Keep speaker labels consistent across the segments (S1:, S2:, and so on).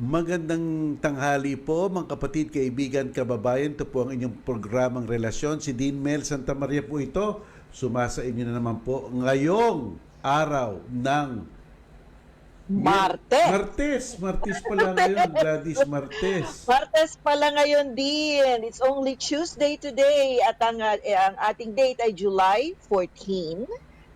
S1: Magandang tanghali po mga kapatid, kaibigan, kababayan. Ito po ang inyong programang Relasyon. Si Dean Mel Santa Maria po ito. Sumasa inyo na naman po ngayong araw ng
S2: Martes.
S1: Martes pala ngayon, Gladys, Martes.
S2: Martes pala ngayon din. It's only Tuesday today at ang ating date ay July 14.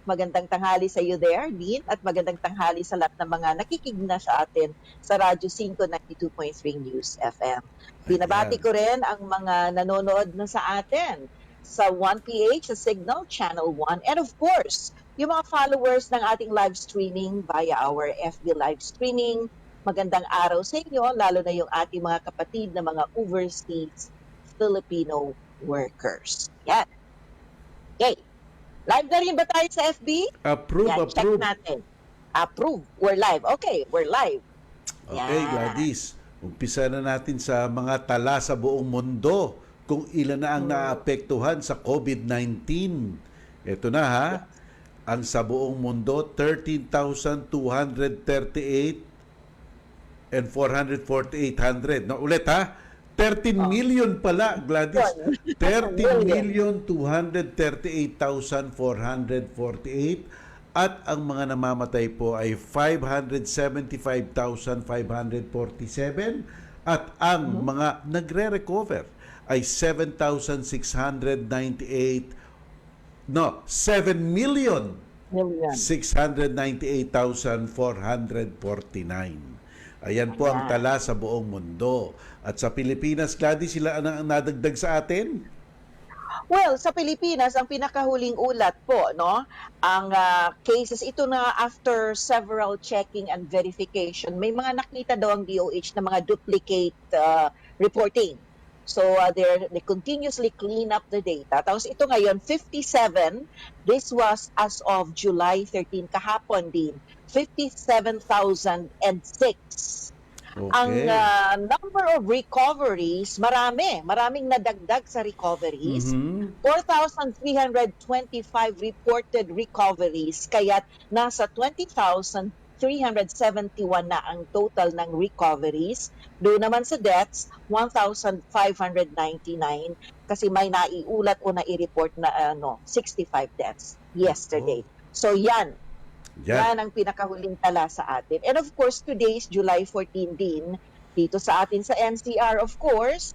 S2: Magandang tanghali sa iyo there, Dean, at magandang tanghali sa lahat ng mga nakikigna sa atin sa Radyo 5 92.3 News FM. Binabati
S1: Ayan.
S2: ko rin ang mga nanonood na sa atin sa 1PH, sa Signal, Channel 1, and of course, yung mga followers ng ating live streaming via our FB live streaming. Magandang araw sa inyo, lalo na yung ating mga kapatid na mga overseas Filipino workers. Yan. Okay. Live na rin ba tayo sa FB?
S1: Approve,
S2: Yan, check
S1: approve.
S2: natin. Approve. We're live. Okay, we're live.
S1: Okay,
S2: Yan.
S1: Gladys. Umpisa na natin sa mga tala sa buong mundo kung ilan na ang naapektuhan sa COVID-19. Ito na ha. Ang sa buong mundo, 13,238 and 448,800. No, ulit ha. 13 million pala, Gladys. 13,238,448 at ang mga namamatay po ay 575,547 at ang mga nagre-recover ay 7,698 no, 7,698,449. Ayan po ang tala sa buong mundo. At sa Pilipinas, Gladys, sila ang nadagdag sa atin?
S2: Well, sa Pilipinas, ang pinakahuling ulat po, no, ang cases, ito na after several checking and verification, may mga nakita daw ang DOH na mga duplicate reporting. So, they continuously clean up the data. Tapos ito ngayon, 57, this was as of July 13, kahapon din, 57,006.
S1: Okay.
S2: Ang number of recoveries, maraming nadagdag sa recoveries. 4,325 reported recoveries, kaya nasa 20,371 na ang total ng recoveries. Doon naman sa deaths, 1,599 kasi may naiulat o nai-report na 65 deaths yesterday. So yan ang pinakahuling tala sa atin. And of course, today is July 14 din. Dito sa atin sa NCR, of course,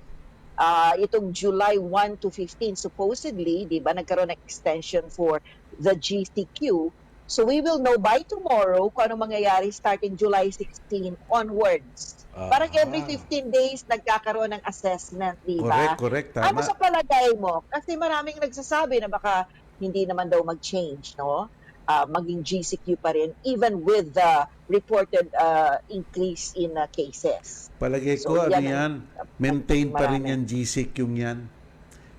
S2: itong July 1 to 15, supposedly, di ba, nagkaroon ng extension for the GCQ. So we will know by tomorrow kung anong mangyayari starting July 16 onwards. Parang every 15 days nagkakaroon ng assessment, di ba?
S1: Correct, tama.
S2: Ano sa palagay mo? Kasi maraming nagsasabi na baka hindi naman daw mag-change, no? Maging GCQ pa rin even with the reported increase in cases.
S1: Palagay ko,
S2: So,
S1: maintain pa rin
S2: marami.
S1: yan, GCQ yan.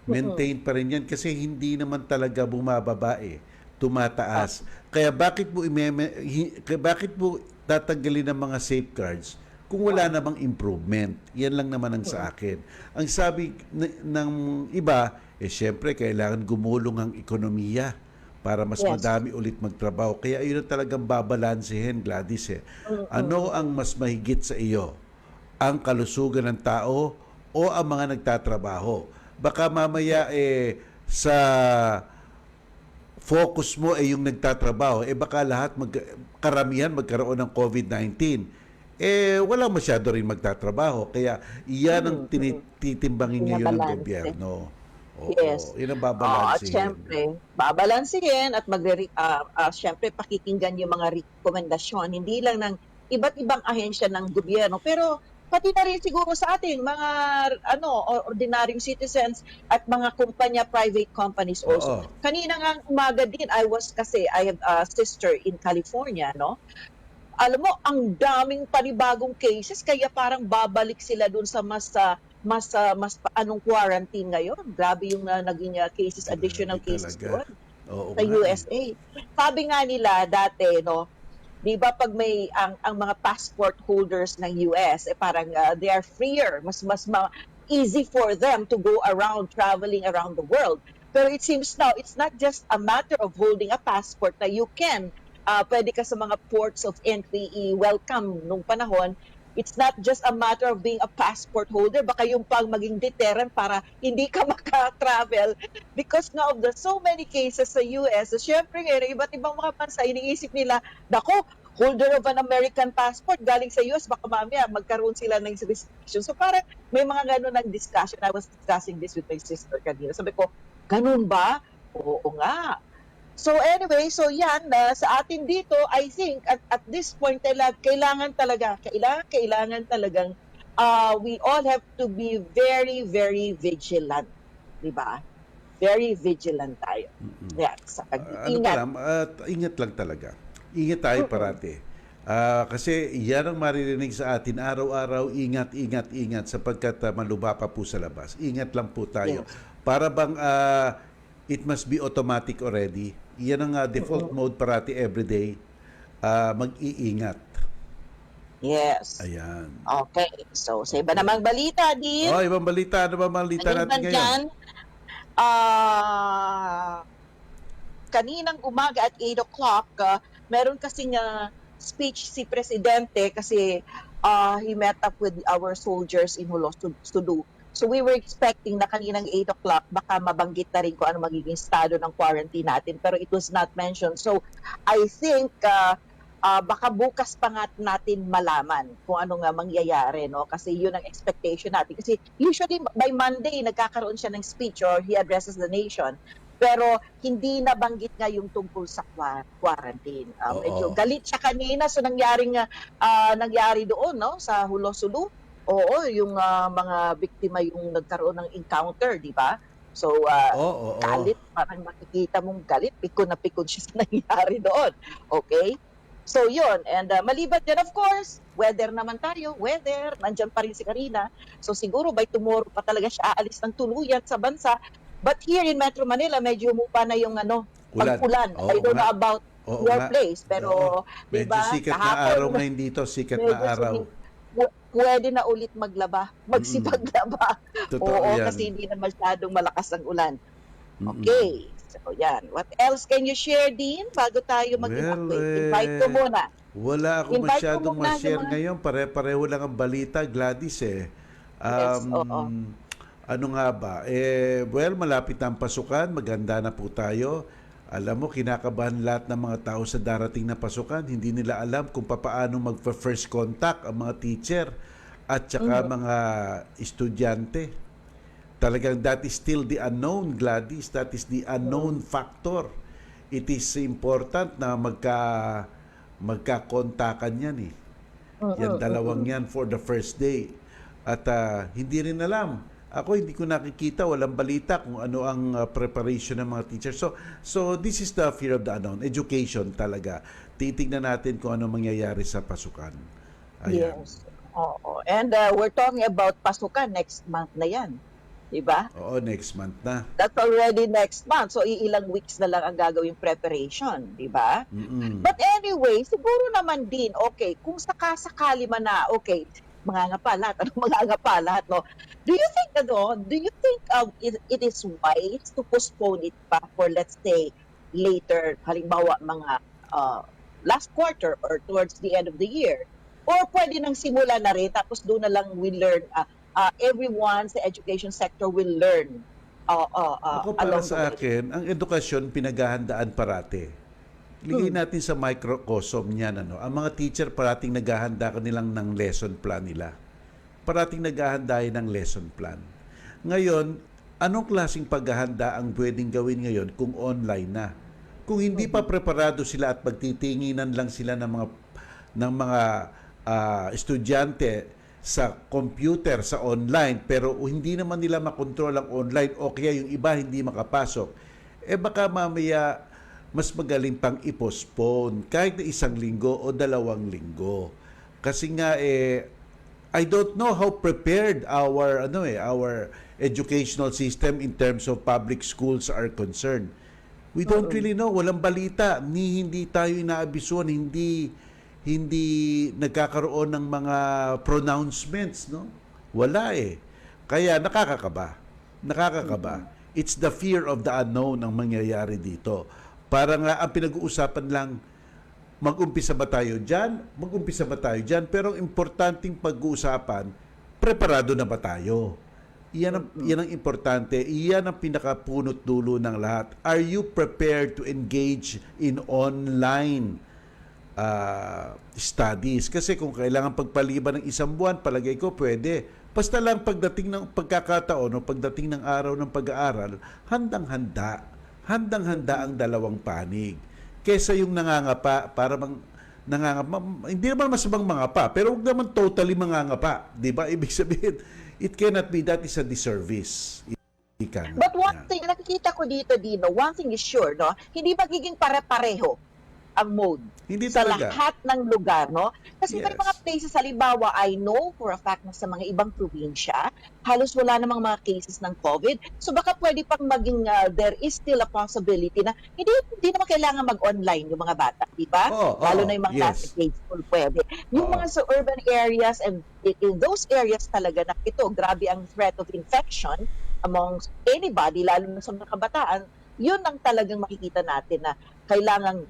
S1: Maintain pa rin yan kasi hindi naman talaga bumababa tumataas. Kaya bakit mo tatanggalin ng mga safeguards kung wala namang improvement? Yan lang naman ang sa akin. Ang sabi ng iba, syempre kailangan gumulong ang ekonomiya para mas madami ulit magtrabaho. Kaya yun ang talagang babalansehin, Gladys. Ano ang mas mahigit sa iyo? Ang kalusugan ng tao o ang mga nagtatrabaho? Baka mamaya sa focus mo yung nagtatrabaho, baka lahat karamihan magkaroon ng COVID-19. Walang masyado rin magtatrabaho. Kaya iyan ang titimbangin ngayon ng gobyerno.
S2: Yes.
S1: Yun ang babalansin.
S2: At syempre, babalansin at syempre pakikinggan yung mga rekomendasyon, hindi lang ng iba't ibang ahensya ng gobyerno, pero pati na rin siguro sa ating mga ordinaryong citizens at mga kumpanya, private companies also. Kanina nga umaga din, I have a sister in California, no? Alam mo, ang daming panibagong cases, kaya parang babalik sila dun sa mas quarantine ngayon. Grabe yung naging cases, additional cases doon sa USA. Sabi nga nila dati, no, di ba pag may ang mga passport holders ng US, parang they are freer, mas easy for them to go around, traveling around the world. Pero it seems now, it's not just a matter of holding a passport na you can, pwede ka sa mga ports of entry i-welcome nung panahon, it's not just a matter of being a passport holder, baka yung pang maging deterrent para hindi ka maka-travel because nga of the so many cases sa US. So, syempre ngayon, iba't ibang mga bansa, iniisip nila, dako, holder of an American passport galing sa US, baka mamaya magkaroon sila ng restriction. So parang may mga ganun ng discussion. I was discussing this with my sister kanina. Sabi ko, ganun ba? Oo nga. So anyway, so yan, sa atin dito, I think at this point, kailangan talagang we all have to be very, very vigilant. Diba? Very vigilant tayo. Yan, sa
S1: Ano
S2: pag-iingat.
S1: pala, ingat lang talaga. Ingat tayo parati. Kasi yan ang maririnig sa atin araw-araw, ingat, ingat, ingat sapagkat maluba pa po sa labas. Ingat lang po tayo.
S2: Yes.
S1: Para bang it must be automatic already. Yan ang default mode parati everyday. Mag-iingat.
S2: Yes.
S1: Ayan.
S2: Okay. So, sa iba namang balita, Dean.
S1: Oh, ibang balita. Ano ba balita natin ngayon?
S2: Dyan, kaninang umaga at 8 o'clock, meron kasing speech si Presidente kasi he met up with our soldiers in Hulos-Sulu. So we were expecting na kaninang 8 o'clock baka mabanggit na rin kung ano magiging estado ng quarantine natin pero it was not mentioned. So I think baka bukas pa nga natin malaman kung ano nga mangyayari, no? Kasi yun ang expectation natin. Kasi usually by Monday nagkakaroon siya ng speech or he addresses the nation. Pero hindi nabanggit nga yung tungkol sa quarantine. Medyo galit siya kanina sa nangyari doon, no, sa Hulos-Sulu. Oo, yung mga biktima yung nagkaroon ng encounter, di ba? So, galit, parang makikita mong galit, pikon na pikon siya sa nangyari doon. Okay? So, yun. And maliban din, of course, weather naman tayo. Weather, nandyan pa rin si Karina. So, siguro by tomorrow pa talaga siya aalis ng tuluyan sa bansa. But here in Metro Manila, medyo umupa na yung pag-ulan. I don't know about your place. Pero, di
S1: medyo
S2: ba?
S1: sikat na araw ngayon dito. Sikat na araw.
S2: Pwede na ulit magsipaglaba.
S1: Totoo
S2: Oo,
S1: yan.
S2: kasi hindi na masyadong malakas ang ulan. Okay. So, yan. What else can you share, Dean, bago tayo mag-evacuate? Invite ko muna.
S1: Wala ako
S2: Invite ko
S1: masyadong
S2: muna
S1: ma-share
S2: yung mga-
S1: ngayon. Pare-pareho lang ang balita, Gladys eh.
S2: Yes, oo.
S1: Ano nga ba? Malapit na ang pasukan. Maganda na po tayo. Alam mo, kinakabahan lahat ng mga tao sa darating na pasukan. Hindi nila alam kung paano mag-first contact ang mga teacher at saka mga estudyante. Talagang that is still the unknown, Gladys. That is the unknown factor. It is important na magkakontakan yan eh. Yan dalawang yan for the first day. At hindi rin alam. Ako hindi ko nakikita, walang balita kung ano ang preparation ng mga teachers. So this is the fear of the unknown. Education talaga. Titignan natin kung ano mangyayari sa pasukan. Ayan.
S2: Yes. Oo. And we're talking about pasukan next month na yan. Diba?
S1: Oo, next month na.
S2: That's already next month. So, ilang weeks na lang ang gagawing preparation. Diba? But anyway, siguro naman din, okay, kung sakasakali man na, okay, mangangapalat, no? Do you think it is wise to postpone it pa for, let's say, later, halimbawa mga last quarter or towards the end of the year? Or pwede nang simula na rin, tapos doon na lang we learn, everyone sa education sector will learn
S1: Ako para
S2: along the
S1: sa
S2: way.
S1: akin, ang edukasyon pinaghahandaan parati. Ligay natin sa microcosm niyan. Ang mga teacher parating naghahanda kanilang ng lesson plan nila. Parating naghahanda ng lesson plan. Ngayon, anong klaseng paghahanda ang pwedeng gawin ngayon kung online na? Kung hindi pa preparado sila at magtitinginan lang sila ng mga estudyante sa computer, sa online, pero hindi naman nila makontrol ang online o kaya yung iba hindi makapasok, baka mamaya mas magaling pang i-postpone kahit na 1 linggo o 2 linggo. Kasi nga I don't know how prepared our educational system in terms of public schools are concerned. We don't really know, walang balita, hindi tayo inaabisuan, hindi nagkakaroon ng mga pronouncements, no? Wala eh. Kaya nakakakaba. It's the fear of the unknown ang mangyayari dito. Para nga ang pinag-uusapan lang, mag-umpisa ba tayo dyan? Mag-umpisa ba tayo dyan? Pero ang importanteng pag-uusapan, preparado na ba tayo? Yan ang importante. Iyan ang pinakapunot dulo ng lahat. Are you prepared to engage in online studies? Kasi kung kailangan pagpaliban ng isang buwan, palagay ko pwede. Basta lang pagdating ng pagkakataon o pagdating ng araw ng pag-aaral, handang-handa. Handang-handa ang dalawang panig. Kesa yung nangangapa, para nangangapa, hindi naman masamang mangapa, pero huwag naman totally mangangapa. Di ba? Ibig sabihin, it cannot be, that is a disservice. Ika nga.
S2: But one thing, nakikita ko dito, Dino, one thing is sure, no? Hindi magiging pare-pareho ang mode
S1: Hindi
S2: sa
S1: talaga.
S2: lahat ng lugar, no? Kasi may
S1: Yes.
S2: mga places, halimbawa, I know for a fact na sa mga ibang probinsya, halos wala namang mga cases ng COVID. So baka pwede pang maging, there is still a possibility na hindi naman kailangan mag-online yung mga bata, di ba?
S1: Oo,
S2: Lalo
S1: oo,
S2: na yung mga
S1: yes.
S2: nasa grade school, pwede. Yung
S1: Oo.
S2: mga sa urban areas and in those areas talaga na ito, grabe ang threat of infection amongst anybody, lalo na sa mga kabataan, yun ang talagang makikita natin na kailangan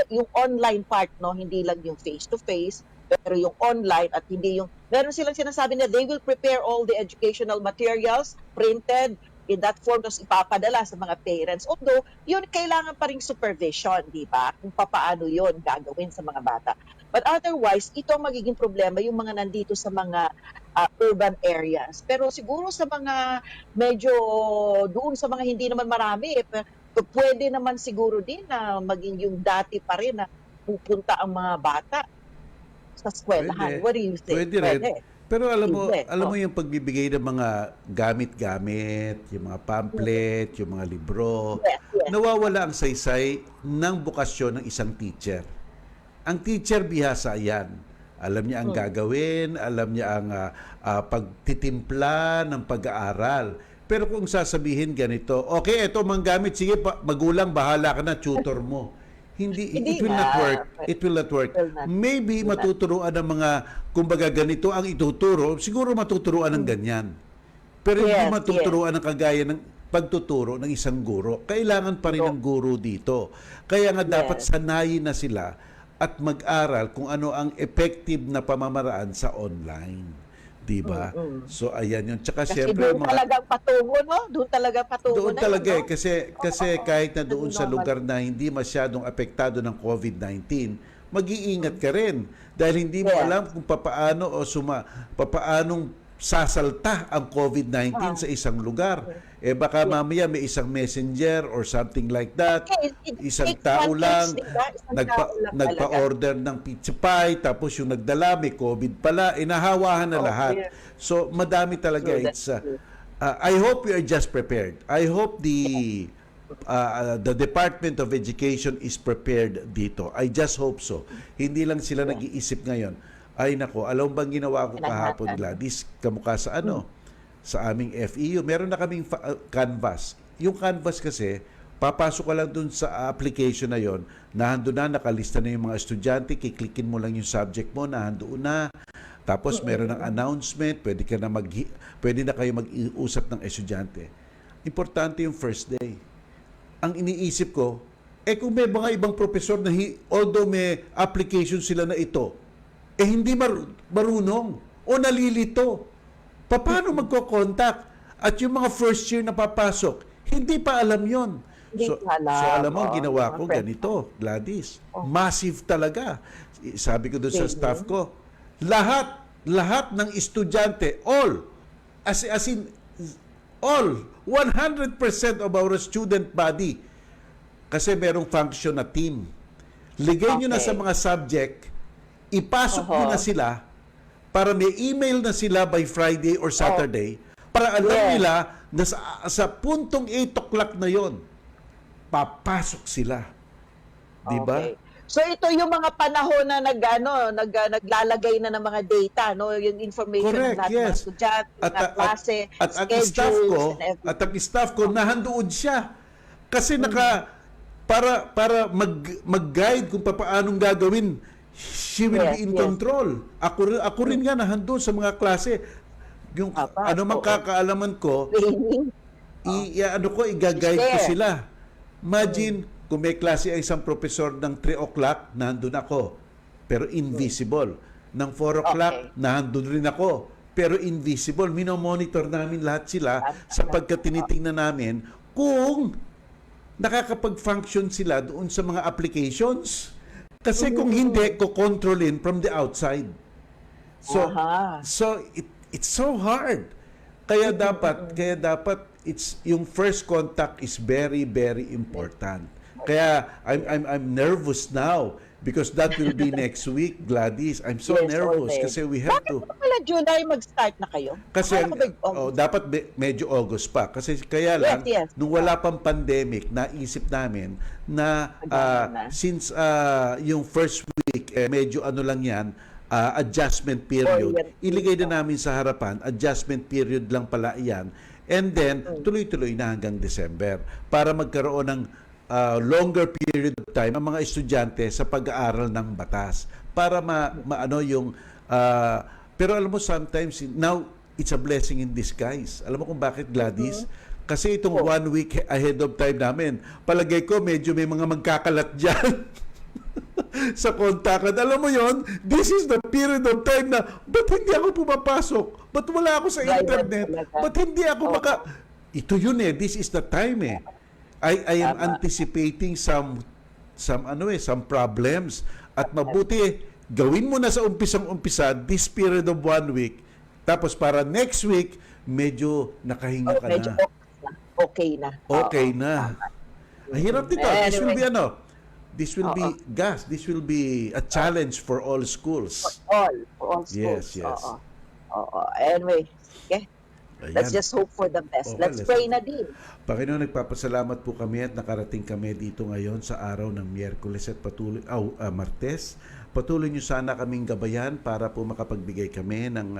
S2: yung online part, no, hindi lang yung face-to-face, pero yung online at hindi yung, meron silang sinasabi na they will prepare all the educational materials printed in that form, tapos ipapadala sa mga parents. Although, yun kailangan pa rin supervision, di ba? Kung paano yun gagawin sa mga bata. But otherwise, ito ang magiging problema, yung mga nandito sa mga urban areas. Pero siguro sa mga medyo doon sa mga hindi naman marami, pwede naman siguro din na maging yung dati pa rin na pupunta ang mga bata sa eskwelahan.
S1: Pwede.
S2: What do you think?
S1: Pwede rin. Pero alam mo
S2: Hindi.
S1: yung pagbibigay ng mga gamit-gamit, yung mga pamphlet, yung mga libro,
S2: Yes.
S1: nawawala ang saysay ng bukasyon ng isang teacher. Ang teacher bihasa yan. Alam niya ang gagawin, alam niya ang pagtitimpla ng pag-aaral. Pero kung sasabihin ganito, okay, ito mga gamit, sige, magulang, bahala ka na, tutor mo. Hindi,
S2: Hindi
S1: it will
S2: nga.
S1: not work. It will not work.
S2: Will not.
S1: Maybe
S2: Will not.
S1: matuturuan ng mga, kumbaga ganito ang ituturo, siguro matuturuan ng ganyan. Pero hindi
S2: Yes,
S1: matuturuan ng kagaya ng pagtuturo ng isang guro. Kailangan pa rin ng guro dito. Kaya nga dapat sanayin na sila at mag-aral kung ano ang effective na pamamaraan sa online. Diba? So ayan yun. Tsaka
S2: Kasi
S1: syempre
S2: doon talagang patungo, no? Doon talaga patungo
S1: doon
S2: na
S1: talaga
S2: yun,
S1: eh.
S2: no?
S1: Kasi kahit na doon sa
S2: Normal.
S1: lugar na hindi masyadong apektado ng COVID-19, mag-iingat ka rin. Dahil hindi mo alam kung papaano papaanong sasalta ang COVID-19 sa isang lugar. Eh baka mamaya may isang messenger or something like that.
S2: Okay,
S1: Isang
S2: it
S1: tao
S2: takes
S1: lang
S2: diba? Isang tao lang
S1: nagpa-order ng pizza pie, tapos yung nagdala may COVID pala, inahawahan na lahat.
S2: yeah.
S1: So madami talaga.
S2: True, that's
S1: It's
S2: true.
S1: I hope we are just prepared. I hope the Department of Education is prepared dito. I just hope so. Hindi lang sila nag-iisip ngayon. Ay nako, alam bang ginawa ko kahapon, Gladys? Kamukha sa sa aming FEU. Meron na kaming canvas. Yung canvas kasi, papasok ka lang dun sa application na yon, nandun na, nakalista na yung mga estudyante, kiklikin mo lang yung subject mo, nandun na. Tapos meron ng announcement, pwede na kayo mag-iusap ng estudyante. Importante yung first day. Ang iniisip ko, kung may mga ibang profesor na although may application sila na ito, hindi marunong o nalilito, paano magko-contact? At yung mga first year na papasok, hindi pa alam yon. So alam mo, ang ginawa ko ganito, Gladys. Massive talaga. Sabi ko doon sa staff ko, lahat ng estudyante, as in, 100% of our student body, kasi merong function na team. Ligay nyo na sa mga subject, ipasok nyo na sila para may email na sila by Friday or Saturday para alam nila na sa puntong 8 o'clock na yon, papasok sila. Diba?
S2: Okay. So ito yung mga panahon na naglalagay na ng mga data, no, yung information ng
S1: Correct,
S2: lahat ng mga estudyante, ng klase,
S1: at ang staff ko nahandoon siya. Kasi para mag-guide kung paanong gagawin, she will be in control. Ako rin nga nahandoon sa mga klase. Yung mang kakaalaman ko, i-guide ko sila. Imagine, kung may klase ang isang profesor ng 3 o'clock, nandun ako, pero invisible. Ng 4 o'clock,
S2: Okay.
S1: nandun rin ako, pero invisible. Minomonitor namin lahat sila sapagkat tinitingnan namin kung nakakapag-function sila doon sa mga applications. Kasi kung hindi, ko-controlin from the outside. So,
S2: Aha.
S1: it's so hard. Kaya dapat it's yung first contact is very very important. Kaya I'm nervous now because that will be next week, Gladys. I'm so
S2: Yes,
S1: nervous
S2: okay.
S1: kasi we have
S2: Bakit
S1: to.
S2: pa pala July mag-start na kayo?
S1: Kasi
S2: Akala ko ba August?
S1: dapat medyo August pa kasi kaya lang
S2: Yes, yes.
S1: nung wala pang pandemic naisip namin na
S2: Maganda na.
S1: since yung first week medyo ano lang yan adjustment period,
S2: Orientation.
S1: iligay na namin sa harapan, adjustment period lang pala yan, and then tuloy-tuloy na hanggang December para magkaroon ng longer period of time ang mga estudyante sa pag-aaral ng batas para maano yung pero alam mo sometimes now it's a blessing in disguise. Alam mo kung bakit, Gladys? Kasi itong 1 week ahead of time namin, palagay ko medyo may mga magkakalat dyan sa kontakan. Alam mo yon, this is the period of time na ba't hindi ako pumapasok? Ba't wala ako sa
S2: Private
S1: internet?
S2: talaga.
S1: Ba't hindi ako Ito yun this is the time I am
S2: Tama.
S1: anticipating some problems at mabuti gawin mo na sa umpisang-umpisa this period of 1 week tapos para next week medyo nakahinga ka
S2: Medyo
S1: na.
S2: okay na.
S1: Okay
S2: Oo,
S1: na.
S2: tama.
S1: Ang hirap nito. This will be this will be
S2: Oo.
S1: this will be a challenge for all schools.
S2: For all schools.
S1: Yes, yes.
S2: Oo. Anyway, okay. Let's
S1: Ayan.
S2: just hope for the best.
S1: Okay,
S2: Let's pray na din.
S1: Panginoon, nagpapasalamat po kami at nakarating kami dito ngayon sa araw ng Miyerkules at Martes. Patuloy niyo sana kaming gabayan para po makapagbigay kami ng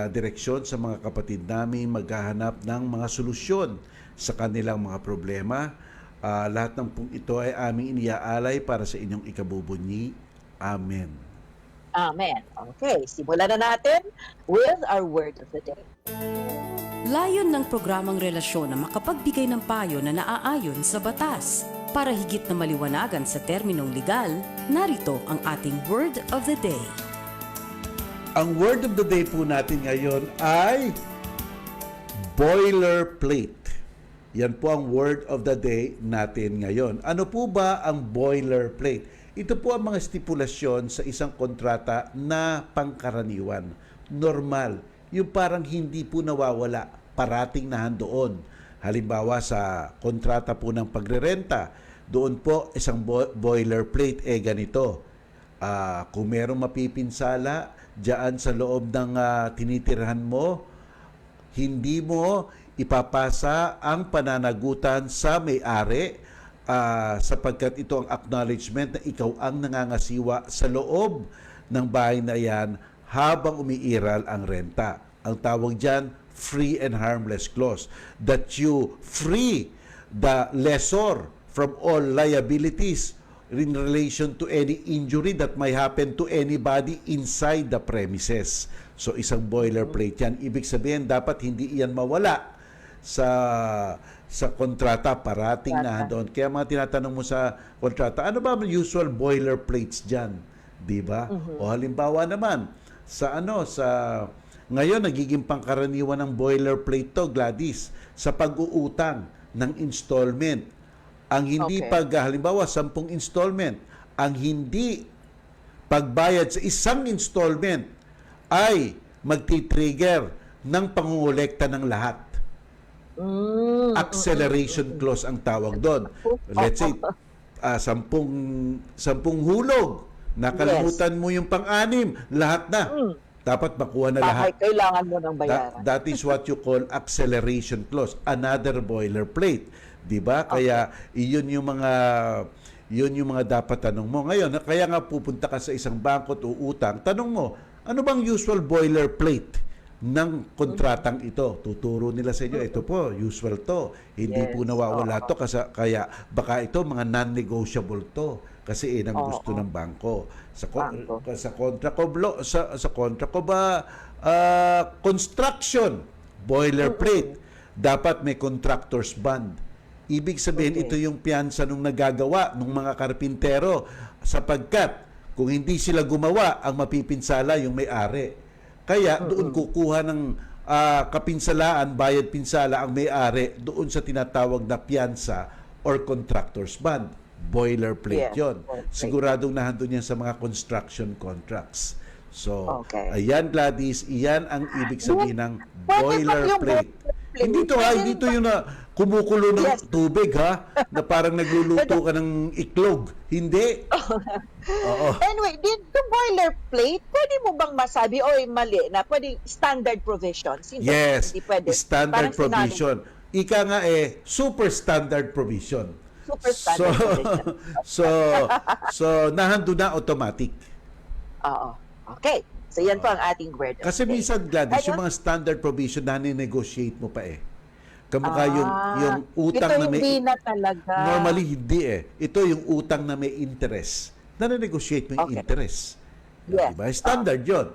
S1: direksyon sa mga kapatid namin maghahanap ng mga solusyon sa kanilang mga problema. Lahat ng pong ito ay aming iniaalay para sa inyong ikabubunyi. Amen.
S2: Amen. Okay, simulan na natin with our word of the day.
S3: Layon ng programang relasyon na makapagbigay ng payo na naaayon sa batas. Para higit na maliwanagan sa terminong legal, narito ang ating Word of the Day.
S1: Ang word of the day po natin ngayon ay boilerplate. Yan po ang word of the day natin ngayon. Ano po ba ang boilerplate? Ito po ang mga stipulasyon sa isang kontrata na pangkaraniwan. Normal. Yung parang hindi po nawawala. Parating na doon. Halimbawa sa kontrata po ng pagrerenta, doon po isang boilerplate ganito. Kung merong mapipinsala diyan sa loob ng tinitirhan mo, hindi mo ipapasa ang pananagutan sa may-ari sapagkat ito ang acknowledgement na ikaw ang nangangasiwa sa loob ng bahay na yan habang umiiral ang renta. Ang tawag dyan, free and harmless clause. That you free the lessor from all liabilities in relation to any injury that may happen to anybody inside the premises. So isang boilerplate yan. Ibig sabihin, dapat hindi iyan mawala sa kontrata, parating na doon. Kaya mga tinatanong mo sa kontrata, ano ba ang usual boilerplates dyan? Di ba? O halimbawa naman, ngayon nagiging pangkaraniwan ng boilerplate to, Gladys, sa pag-uutang ng installment. Ang hindi halimbawa, 10 installment, ang hindi pagbayad sa isang installment ay magti-trigger ng pangungulekta ng lahat. Acceleration clause ang tawag doon. Let's say, 10 hulog, nakalimutan mo yung pang-anim, lahat na. Dapat makuha na lahat.
S2: Kailangan mo ng bayaran.
S1: That is what you call acceleration clause, another boilerplate, 'di ba? Kaya iyon yung mga dapat tanong mo. Ngayon, kaya nga pupunta ka sa isang bangko o utang, tanong mo, ano bang usual boilerplate ng kontratang ito? Tuturo nila sa inyo, ito po, usual to. Hindi po nawawala to kaya baka ito mga non-negotiable to kasi ang gusto ng bangko. Sa kontra ko ba construction boilerplate, dapat may contractor's bond. Ibig sabihin,
S2: Okay.
S1: ito yung piyansa nung nagagawa ng mga karpintero sapagkat kung hindi sila gumawa, ang mapipinsala yung may-ari. Kaya doon kukuha ng kapinsalaan, bayad pinsala ang may-ari doon sa tinatawag na piyansa or contractor's bond. Boilerplate
S2: Yes,
S1: yon.
S2: boilerplate.
S1: Siguradong nandun yan sa mga construction contracts. So,
S2: Okay.
S1: ayan Gladys, iyan ang ibig sabihin ng
S2: Pwede ba yung
S1: boilerplate.
S2: boilerplate?
S1: Hindi to ha,
S2: Pwede
S1: hindi
S2: rin
S1: to
S2: ba-
S1: yung na kumukulo ng
S2: Yes.
S1: tubig ha, na parang nagluluto ka ng iklog. Hindi. Oo.
S2: Anyway, dito boilerplate, pwede mo bang masabi, oy, mali na, pwede standard provisions? Hindi,
S1: Yes,
S2: hindi pwede.
S1: standard
S2: Parang
S1: provision. Ika nga super standard provision.
S2: Super standard provision.
S1: So nahando na automatic.
S2: Oo. Okay. So, yan po ang ating word. of
S1: Kasi
S2: the day.
S1: minsan, Gladys,
S2: Ayun.
S1: yung mga standard provision na negotiate mo pa eh. Kamukha yung utang
S2: ito
S1: na may...
S2: hindi na talaga.
S1: Normally, hindi eh. Ito yung utang na may interest. Na-negotiate mo yung
S2: Okay.
S1: interest.
S2: Yes.
S1: Diba? Standard yon.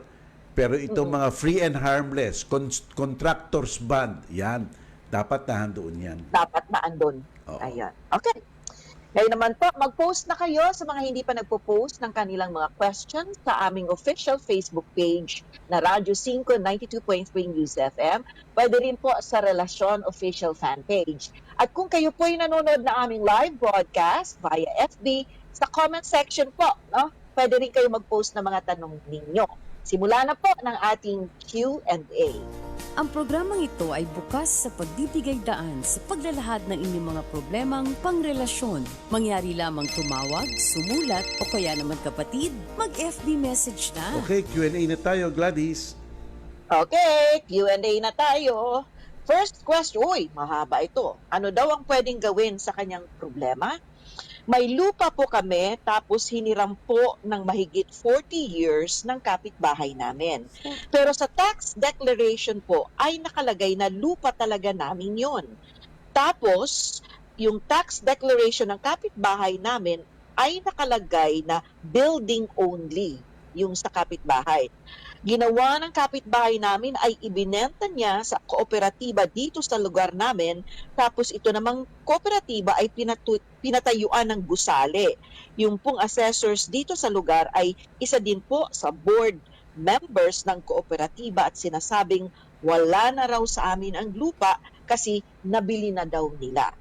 S1: Pero itong mga free and harmless, contractor's bond, yan. Dapat nahandoon yan.
S2: Dapat na andun.
S1: Oo.
S2: Ayan. Okay. Ngayon naman po, mag-post na kayo sa mga hindi pa nagpo-post ng kanilang mga questions sa aming official Facebook page na Radyo 5 92.3 News FM. Pwede rin po sa Relasyon official fan page. At kung kayo po ay nanonood na aming live broadcast via FB, sa comment section po, no? Pwede rin kayo mag-post ng mga tanong ninyo. Simula na po ng ating Q&A.
S3: Ang programang ito ay bukas sa pagbibigay daan sa paglalahad ng inyong mga problemang pangrelasyon. Mangyari lamang tumawag, sumulat o kaya naman kapatid, mag-FB message na.
S1: Okay, Q&A na tayo, Gladys.
S2: Okay, Q&A na tayo. First question, uy, mahaba ito. Ano daw ang pwedeng gawin sa kanyang problema? May lupa po kami tapos hiniram po ng mahigit 40 years ng kapitbahay namin. Pero sa tax declaration po ay nakalagay na lupa talaga namin yon. Tapos, yung tax declaration ng kapitbahay namin ay nakalagay na building only, yung sa kapitbahay. Ginawa ng kapitbahay namin ay ibinenta niya sa kooperatiba dito sa lugar namin, tapos ito namang kooperatiba ay pinatayuan ng gusali. Yung pong assessors dito sa lugar ay isa din po sa board members ng kooperatiba at sinasabing wala na raw sa amin ang lupa kasi nabili na daw nila.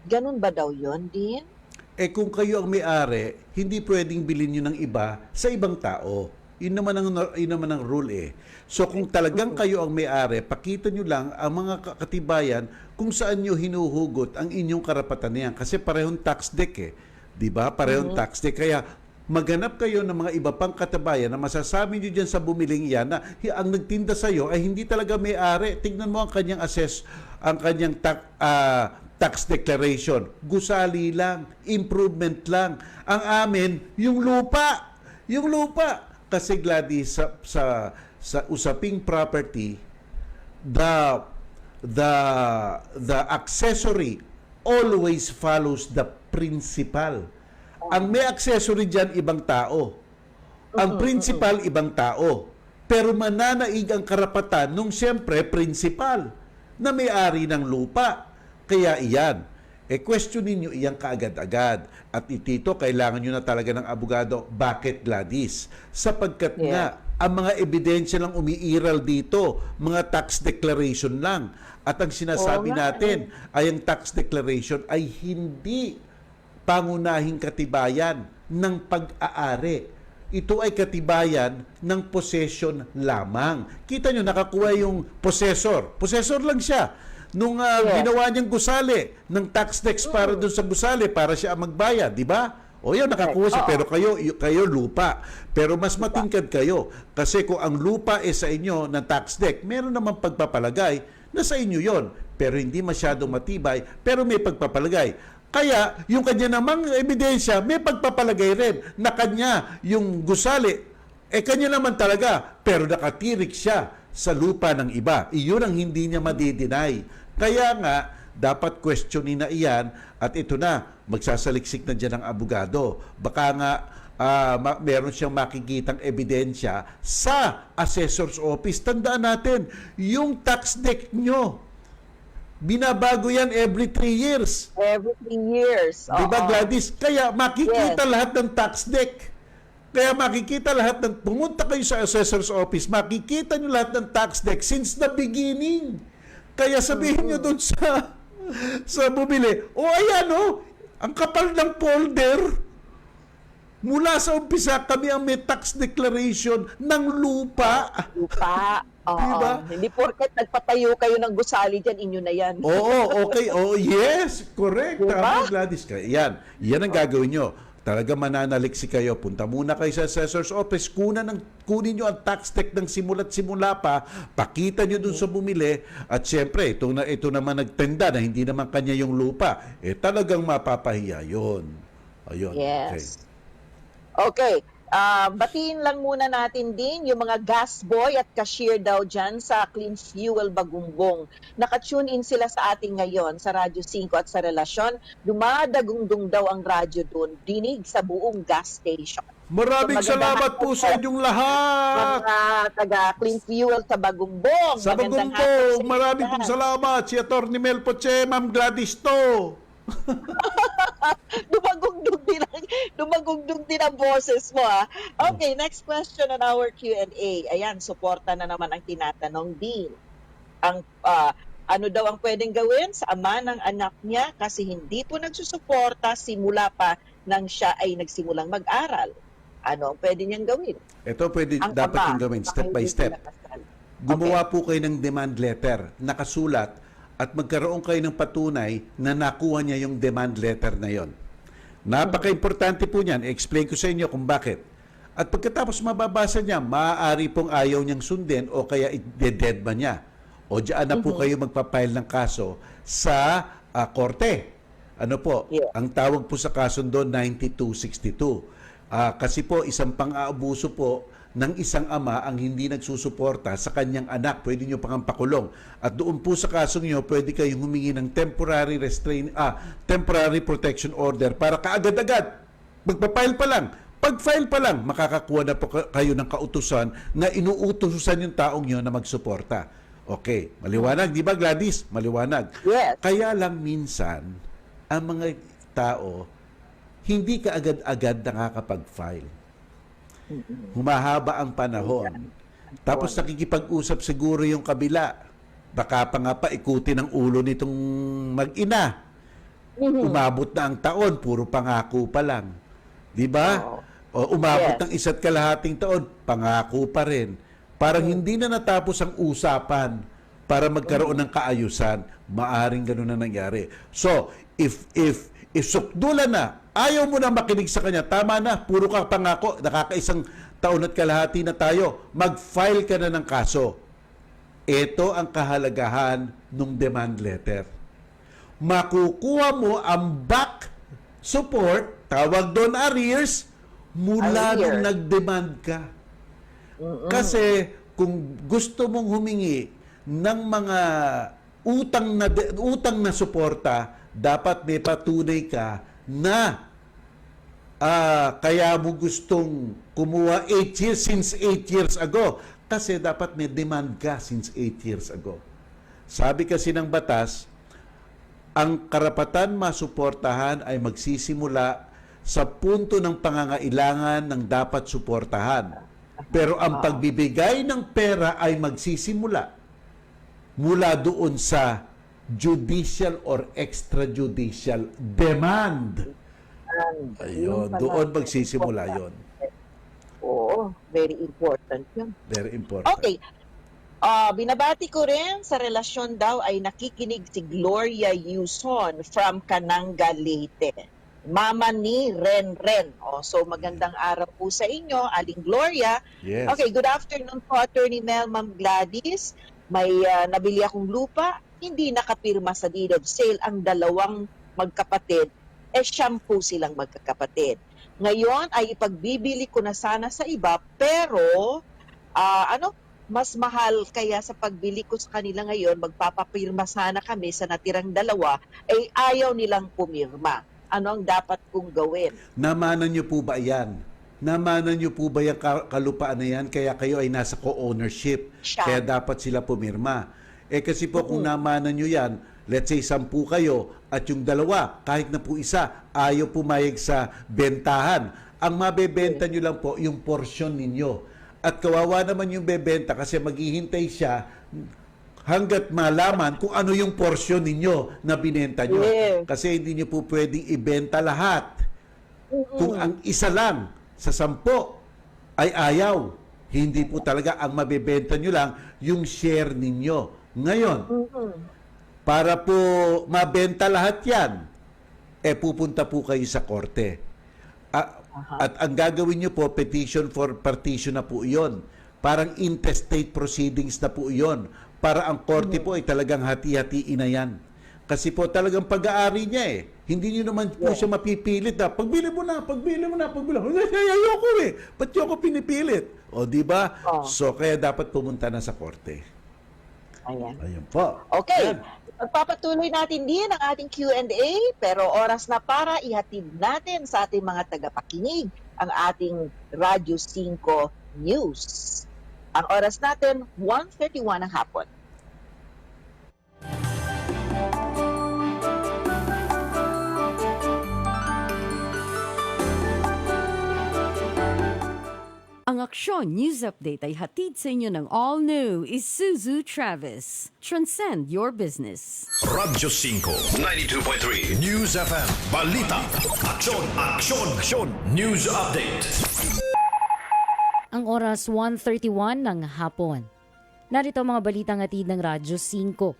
S2: Ganun ba daw yon din?
S1: Kung kayo ang may-ari, hindi pwedeng bilhin nyo ng iba sa ibang tao. Yun naman ang rule eh. So kung talagang kayo ang may-ari, pakita nyo lang ang mga katibayan kung saan nyo hinuhugot ang inyong karapatan niyan. Kasi parehong tax deck eh. Diba? Parehong tax deck. Kaya maghanap kayo ng mga iba pang katibayan na masasabi nyo dyan sa bumiling yan na ang nagtinda sa'yo ay hindi talaga may-ari. Tignan mo ang kanyang tax declaration. Gusali lang, improvement lang. Ang amin, yung lupa. Yung lupa. Kasi Gladys, sa usaping property, the accessory always follows the principal. Ang may accessory dyan, ibang tao. Ang principal, ibang tao. Pero mananaig ang karapatan nung siyempre principal na may-ari ng lupa. Kaya iyan. Questionin nyo iyang kaagad-agad. At itito, kailangan nyo na talaga ng abogado. Bakit, Gladys? Sapagkat nga, ang mga ebidensya lang umiiral dito, mga tax declaration lang. At ang sinasabi natin ay ang tax declaration ay hindi pangunahing katibayan ng pag-aari. Ito ay katibayan ng possession lamang. Kita nyo, nakakuha yung possessor. Possessor lang siya. Nung ginawa niyang gusali ng tax dex para doon sa gusali para siya magbayad, di ba? O yun, nakakuha siya. Pero kayo lupa. Pero mas matingkad kayo. Kasi kung ang lupa sa inyo ng tax deck, meron naman pagpapalagay na sa inyo yon. Pero hindi masyadong matibay, pero may pagpapalagay. Kaya, yung kanya namang ebidensya, may pagpapalagay rin na kanya, yung gusali, kanya naman talaga, pero nakatirik siya sa lupa ng iba. Iyon ang hindi niya madideny. Kaya nga, dapat questionin na iyan at ito na, magsasaliksik na dyan ang abogado. Baka nga, meron siyang makikitang ebidensya sa assessor's office. Tandaan natin, yung tax deck nyo, Binabago yan every 3 years.
S2: Every 3 years.
S1: Di ba,
S2: Oo.
S1: Gladys? Kaya makikita
S2: Yes.
S1: lahat ng tax deck. Kaya makikita lahat ng, pumunta kayo sa assessor's office, makikita nyo lahat ng tax deck since the beginning. Kaya sabihin nyo dun sa bumili, ayan ang kapal ng folder. Mula sa umpisa, kami ang may tax declaration ng lupa.
S2: Lupa. Oo.
S1: Diba?
S2: Hindi porket nagpatayo kayo ng gusali dyan, inyo na yan.
S1: Oo, okay. Oh, yes, correct.
S2: Diba?
S1: Tama, Gladys. Yan ang gagawin nyo. Talaga mananaliksi kayo. Punta muna kayo sa assessor's office. Kunin nyo ang tax deck ng simula't simula pa. Pakita nyo dun sa bumili. At syempre, ito naman nagtenda na hindi naman kanya yung lupa. Talagang mapapahiya yun. Ayun.
S2: Yes. Okay. Batiin lang muna natin din yung mga gas boy at cashier daw dyan sa Clean Fuel Bagumbong. Naka-tune in sila sa ating ngayon sa Radyo 5 at sa Relasyon. Dumadagundong daw ang radyo doon. Dinig sa buong gas station.
S1: Maraming
S2: So,
S1: salamat po sa inyong lahat.
S2: Mga taga Clean Fuel sa Bagumbong.
S1: Sa
S2: Magandang hapon
S1: Bagumbong,
S2: sa
S1: maraming
S2: inyo
S1: pong
S2: lahat.
S1: salamat. Si Atty. Mel Poche, Ma'am Gladys to.
S2: Dumagugdong din ang boses mo, ha? Okay, next question on our Q&A. Ayan, suporta na naman ang tinatanong din. Ano daw ang pwedeng gawin sa ama ng anak niya kasi hindi po nagsusuporta simula pa nang siya ay nagsimulang mag-aral? Ano ang pwede niyang gawin?
S1: Ito
S2: Ang
S1: dapat
S2: ama,
S1: yung gawin,
S2: baka
S1: step by
S2: hindi
S1: step.
S2: pinakasal.
S1: Gumawa po kayo ng demand letter, nakasulat, at magkaroon kayo ng patunay na nakuha niya yung demand letter na yon. Napaka-importante po niyan. I-explain ko sa inyo kung bakit. At pagkatapos mababasa niya, maaari pong ayaw niyang sundin o kaya i-dead ba niya. O diyan na po kayo magpapile ng kaso sa korte. Ano po?
S2: Yeah.
S1: Ang tawag po sa kaso doon, 9262. Kasi po, isang pang-aabuso po ng isang ama ang hindi nagsusuporta sa kanyang anak. Pwede nyo pang pakulong. At doon po sa kaso nyo, pwede kayong humingi ng temporary protection order para kaagad-agad. Magpa-file pa lang. Pag-file pa lang, makakakuha na po kayo ng kautusan na inuutusan yung taong nyo na magsuporta. Okay, maliwanag, di ba Gladys? Maliwanag.
S2: Yes.
S1: Kaya lang minsan, ang mga tao, hindi ka agad-agad nakakapag-file. Humahaba ang panahon. Tapos nakikipag-usap siguro yung kabila. Baka pa nga ikutin ang ulo nitong mag-ina. Umabot na ang taon, puro pangako pa lang. Di ba? O umabot ng 1.5 taon, pangako pa rin. Parang hindi na natapos ang usapan para magkaroon ng kaayusan. Maaring ganun na nangyari. So, if sukdulan na, ayaw mo na makinig sa kanya, tama na, puro ka pangako, nakaka1 taon at kalahati na tayo, mag-file ka na ng kaso. Ito ang kahalagahan ng demand letter. Makukuha mo ang back support, tawag doon arrears, mula nung nag-demand ka. Kasi kung gusto mong humingi ng mga utang na suporta, dapat may patunay ka na kaya mo gustong kumuha 8 years since 8 years ago. Kasi dapat may demand ka since 8 years ago. Sabi kasi ng batas, ang karapatan masuportahan ay magsisimula sa punto ng pangangailangan ng dapat suportahan. Pero ang pagbibigay ng pera ay magsisimula mula doon sa judicial or extrajudicial demand. Ayun, doon magsisimula yon.
S2: Oo, very important yun.
S1: Very important.
S2: Okay. Binabati ko rin sa relasyon daw ay nakikinig si Gloria Yuson from Cananga, Leyte. Mama ni Ren. So magandang araw po sa inyo, Aling Gloria.
S1: Yes.
S2: Okay, good afternoon po, Attorney Mel, Ma'am Gladys. May nabili akong lupa, hindi nakapirma sa deed of sale ang dalawang magkapatid. Shampoo silang magkakapatid. Ngayon ay ipagbibili ko na sana sa iba, pero mas mahal kaya sa pagbili ko sa kanila ngayon, magpapapirma sana kami sa natirang dalawa, ay ayaw nilang pumirma. Ano ang dapat kong gawin?
S1: Namanan niyo po ba yan? Namanan niyo po ba yung kalupaan na yan kaya kayo ay nasa co-ownership?
S2: Siya.
S1: Kaya dapat sila pumirma. Kasi po kung namanan niyo yan, let's say 10 kayo at yung dalawa, kahit na po isa, ayaw pumayag sa bentahan. Ang mabebenta nyo lang po yung portion ninyo. At kawawa naman yung bebenta kasi maghihintay siya hanggat malaman kung ano yung portion ninyo na binenta nyo.
S2: Yes.
S1: Kasi hindi nyo po pwedeng ibenta lahat. Kung ang isa lang sa 10 ay ayaw, hindi po talaga ang mabebenta nyo lang yung share ninyo. Ngayon, para po mabenta lahat yan, pupunta po kayo sa korte. At ang gagawin nyo po, petition for partition na po iyon. Parang intestate proceedings na po iyon. Para ang korte po ay talagang hati-hatiin na yan. Kasi po talagang pag-aari niya Hindi nyo naman po siya mapipilit na, pagbili mo na. Ayoko Ba't nyo ako pinipilit? O, di ba? So, kaya dapat pumunta na sa korte. Ayan po.
S2: Okay.
S1: Yan.
S2: Pagpapatuloy natin din ang ating Q&A, pero oras na para ihatid natin sa ating mga tagapakinig ang ating Radyo 5 News. Ang oras natin, 1:31 ng hapon.
S3: Ang Aksyon News Update ay hatid sa inyo ng all-new Isuzu Travis. Transcend your business.
S4: Radyo 5, 92.3 News FM, Balita, Aksyon, Aksyon, Aksyon, News Update.
S5: Ang oras 1:31 ng hapon. Narito ang mga balitang hatid ng Radyo 5.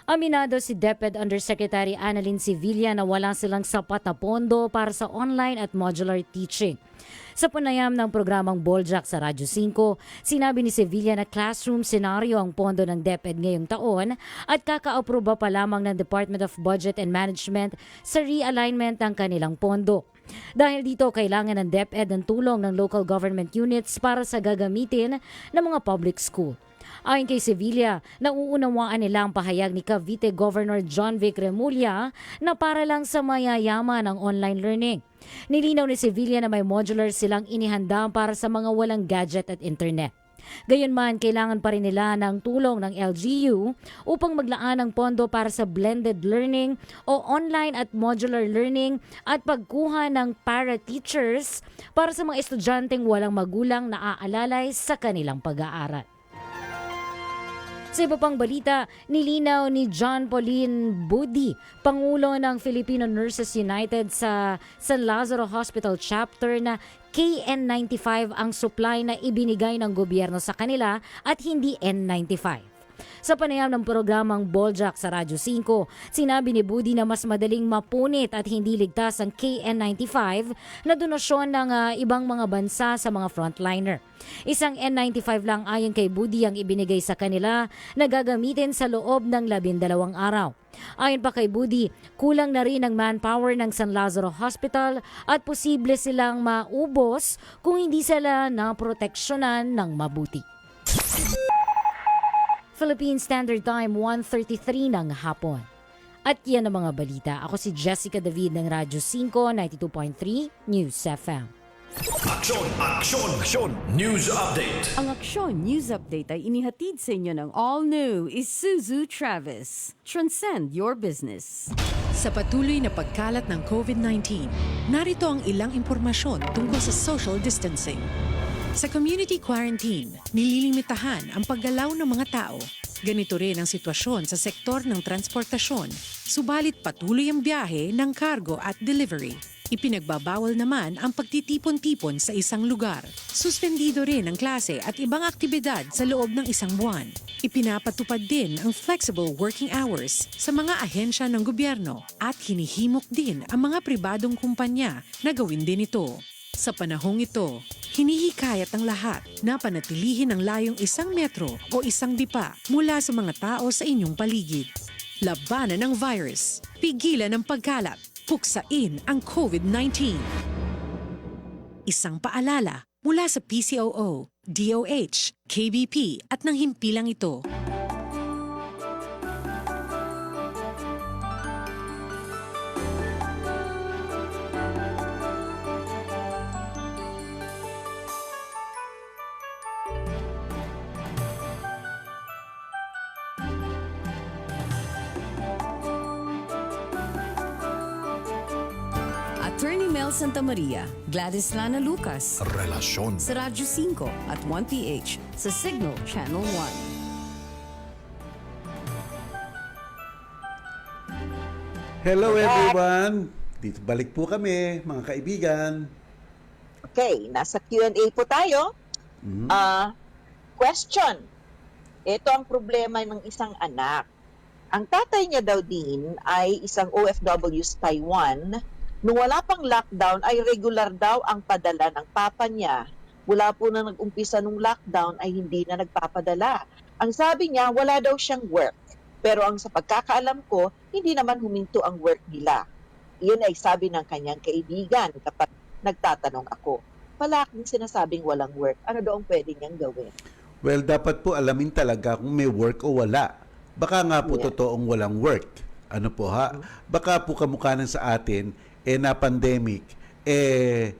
S5: Aminado si DepEd Undersecretary Annalyn Sevilla na wala silang sapat na pondo para sa online at modular teaching. Sa panayam ng programang Boljak sa Radyo 5, sinabi ni Sevilla na classroom scenario ang pondo ng DepEd ngayong taon at kaka-aproba pa lamang ng Department of Budget and Management sa realignment ng kanilang pondo. Dahil dito, kailangan ng DepEd ng tulong ng local government units para sa gagamitin ng mga public school. Ayon kay Sevilla, nauunawaan nila ang pahayag ni Cavite Governor John Vic Remulla na para lang sa mayayaman ang online learning. Nilinaw ni Sevilla na may modular silang inihanda para sa mga walang gadget at internet. Gayunman, kailangan pa rin nila ng tulong ng LGU upang maglaan ng pondo para sa blended learning o online at modular learning at pagkuha ng para-teachers para sa mga estudyanteng walang magulang na aalalay sa kanilang pag-aaral. Sa iba pang balita, nilinaw ni John Pauline Budi, Pangulo ng Filipino Nurses United sa San Lazaro Hospital Chapter na KN95 ang supply na ibinigay ng gobyerno sa kanila at hindi N95. Sa panayam ng programang Boljak sa Radyo 5, sinabi ni Budi na mas madaling mapunit at hindi ligtas ang KN95 na donasyon ng ibang mga bansa sa mga frontliner. Isang N95 lang ayon kay Budi ang ibinigay sa kanila na gagamitin sa loob ng 12 araw. Ayon pa kay Budi, kulang na rin ang manpower ng San Lazaro Hospital at posible silang maubos kung hindi sila naproteksyonan ng mabuti. Philippine Standard Time, 1:33 ng hapon. At yan ang mga balita. Ako si Jessica David ng Radyo 5, 92.3 News FM.
S4: Aksyon, Aksyon, Aksyon, News Update.
S3: Ang Aksyon News Update ay inihatid sa inyo ng all-new Isuzu Travis. Transcend your business.
S6: Sa patuloy na pagkalat ng COVID-19, narito ang ilang impormasyon tungkol sa social distancing. Sa community quarantine, nililimitahan ang paggalaw ng mga tao. Ganito rin ang sitwasyon sa sektor ng transportasyon, subalit patuloy ang biyahe ng cargo at delivery. Ipinagbabawal naman ang pagtitipon-tipon sa isang lugar. Suspendido rin ang klase at ibang aktibidad sa loob ng isang buwan. Ipinapatupad din ang flexible working hours sa mga ahensya ng gobyerno at hinihimok din ang mga pribadong kumpanya na gawin din ito. Sa panahong ito, hinihikayat ang lahat na panatilihin ang layong 1 metro o 1 dipa mula sa mga tao sa inyong paligid. Labanan ang virus, pigilan ang pagkalat, puksain ang COVID-19. Isang paalala mula sa PCOO, DOH, KBP at ng himpilang ito.
S3: Mel Santa Maria, Gladys Lana Lucas,
S4: Relasyon.
S3: sa Radyo 5 at 1PH sa Signal Channel 1.
S1: Hello everyone! Dito balik po kami, mga kaibigan.
S2: Okay, nasa Q&A po tayo. Question. Ito ang problema ng isang anak. Ang tatay niya daw din ay isang OFW sa Taiwan. Nung wala pang lockdown ay regular daw ang padala ng papa niya. Mula po na nag-umpisa nung lockdown ay hindi na nagpapadala. Ang sabi niya, wala daw siyang work. Pero ang sa pagkakaalam ko, hindi naman huminto ang work nila. Iyon ay sabi ng kanyang kaibigan kapag nagtatanong ako. Palaking sinasabing walang work, ano daw ang pwede niyang gawin?
S1: Well, dapat po alamin talaga kung may work o wala. Baka nga po
S2: Yeah.
S1: totoong walang work. Ano po ha? Baka po kamukha ng sa atin, na pandemic,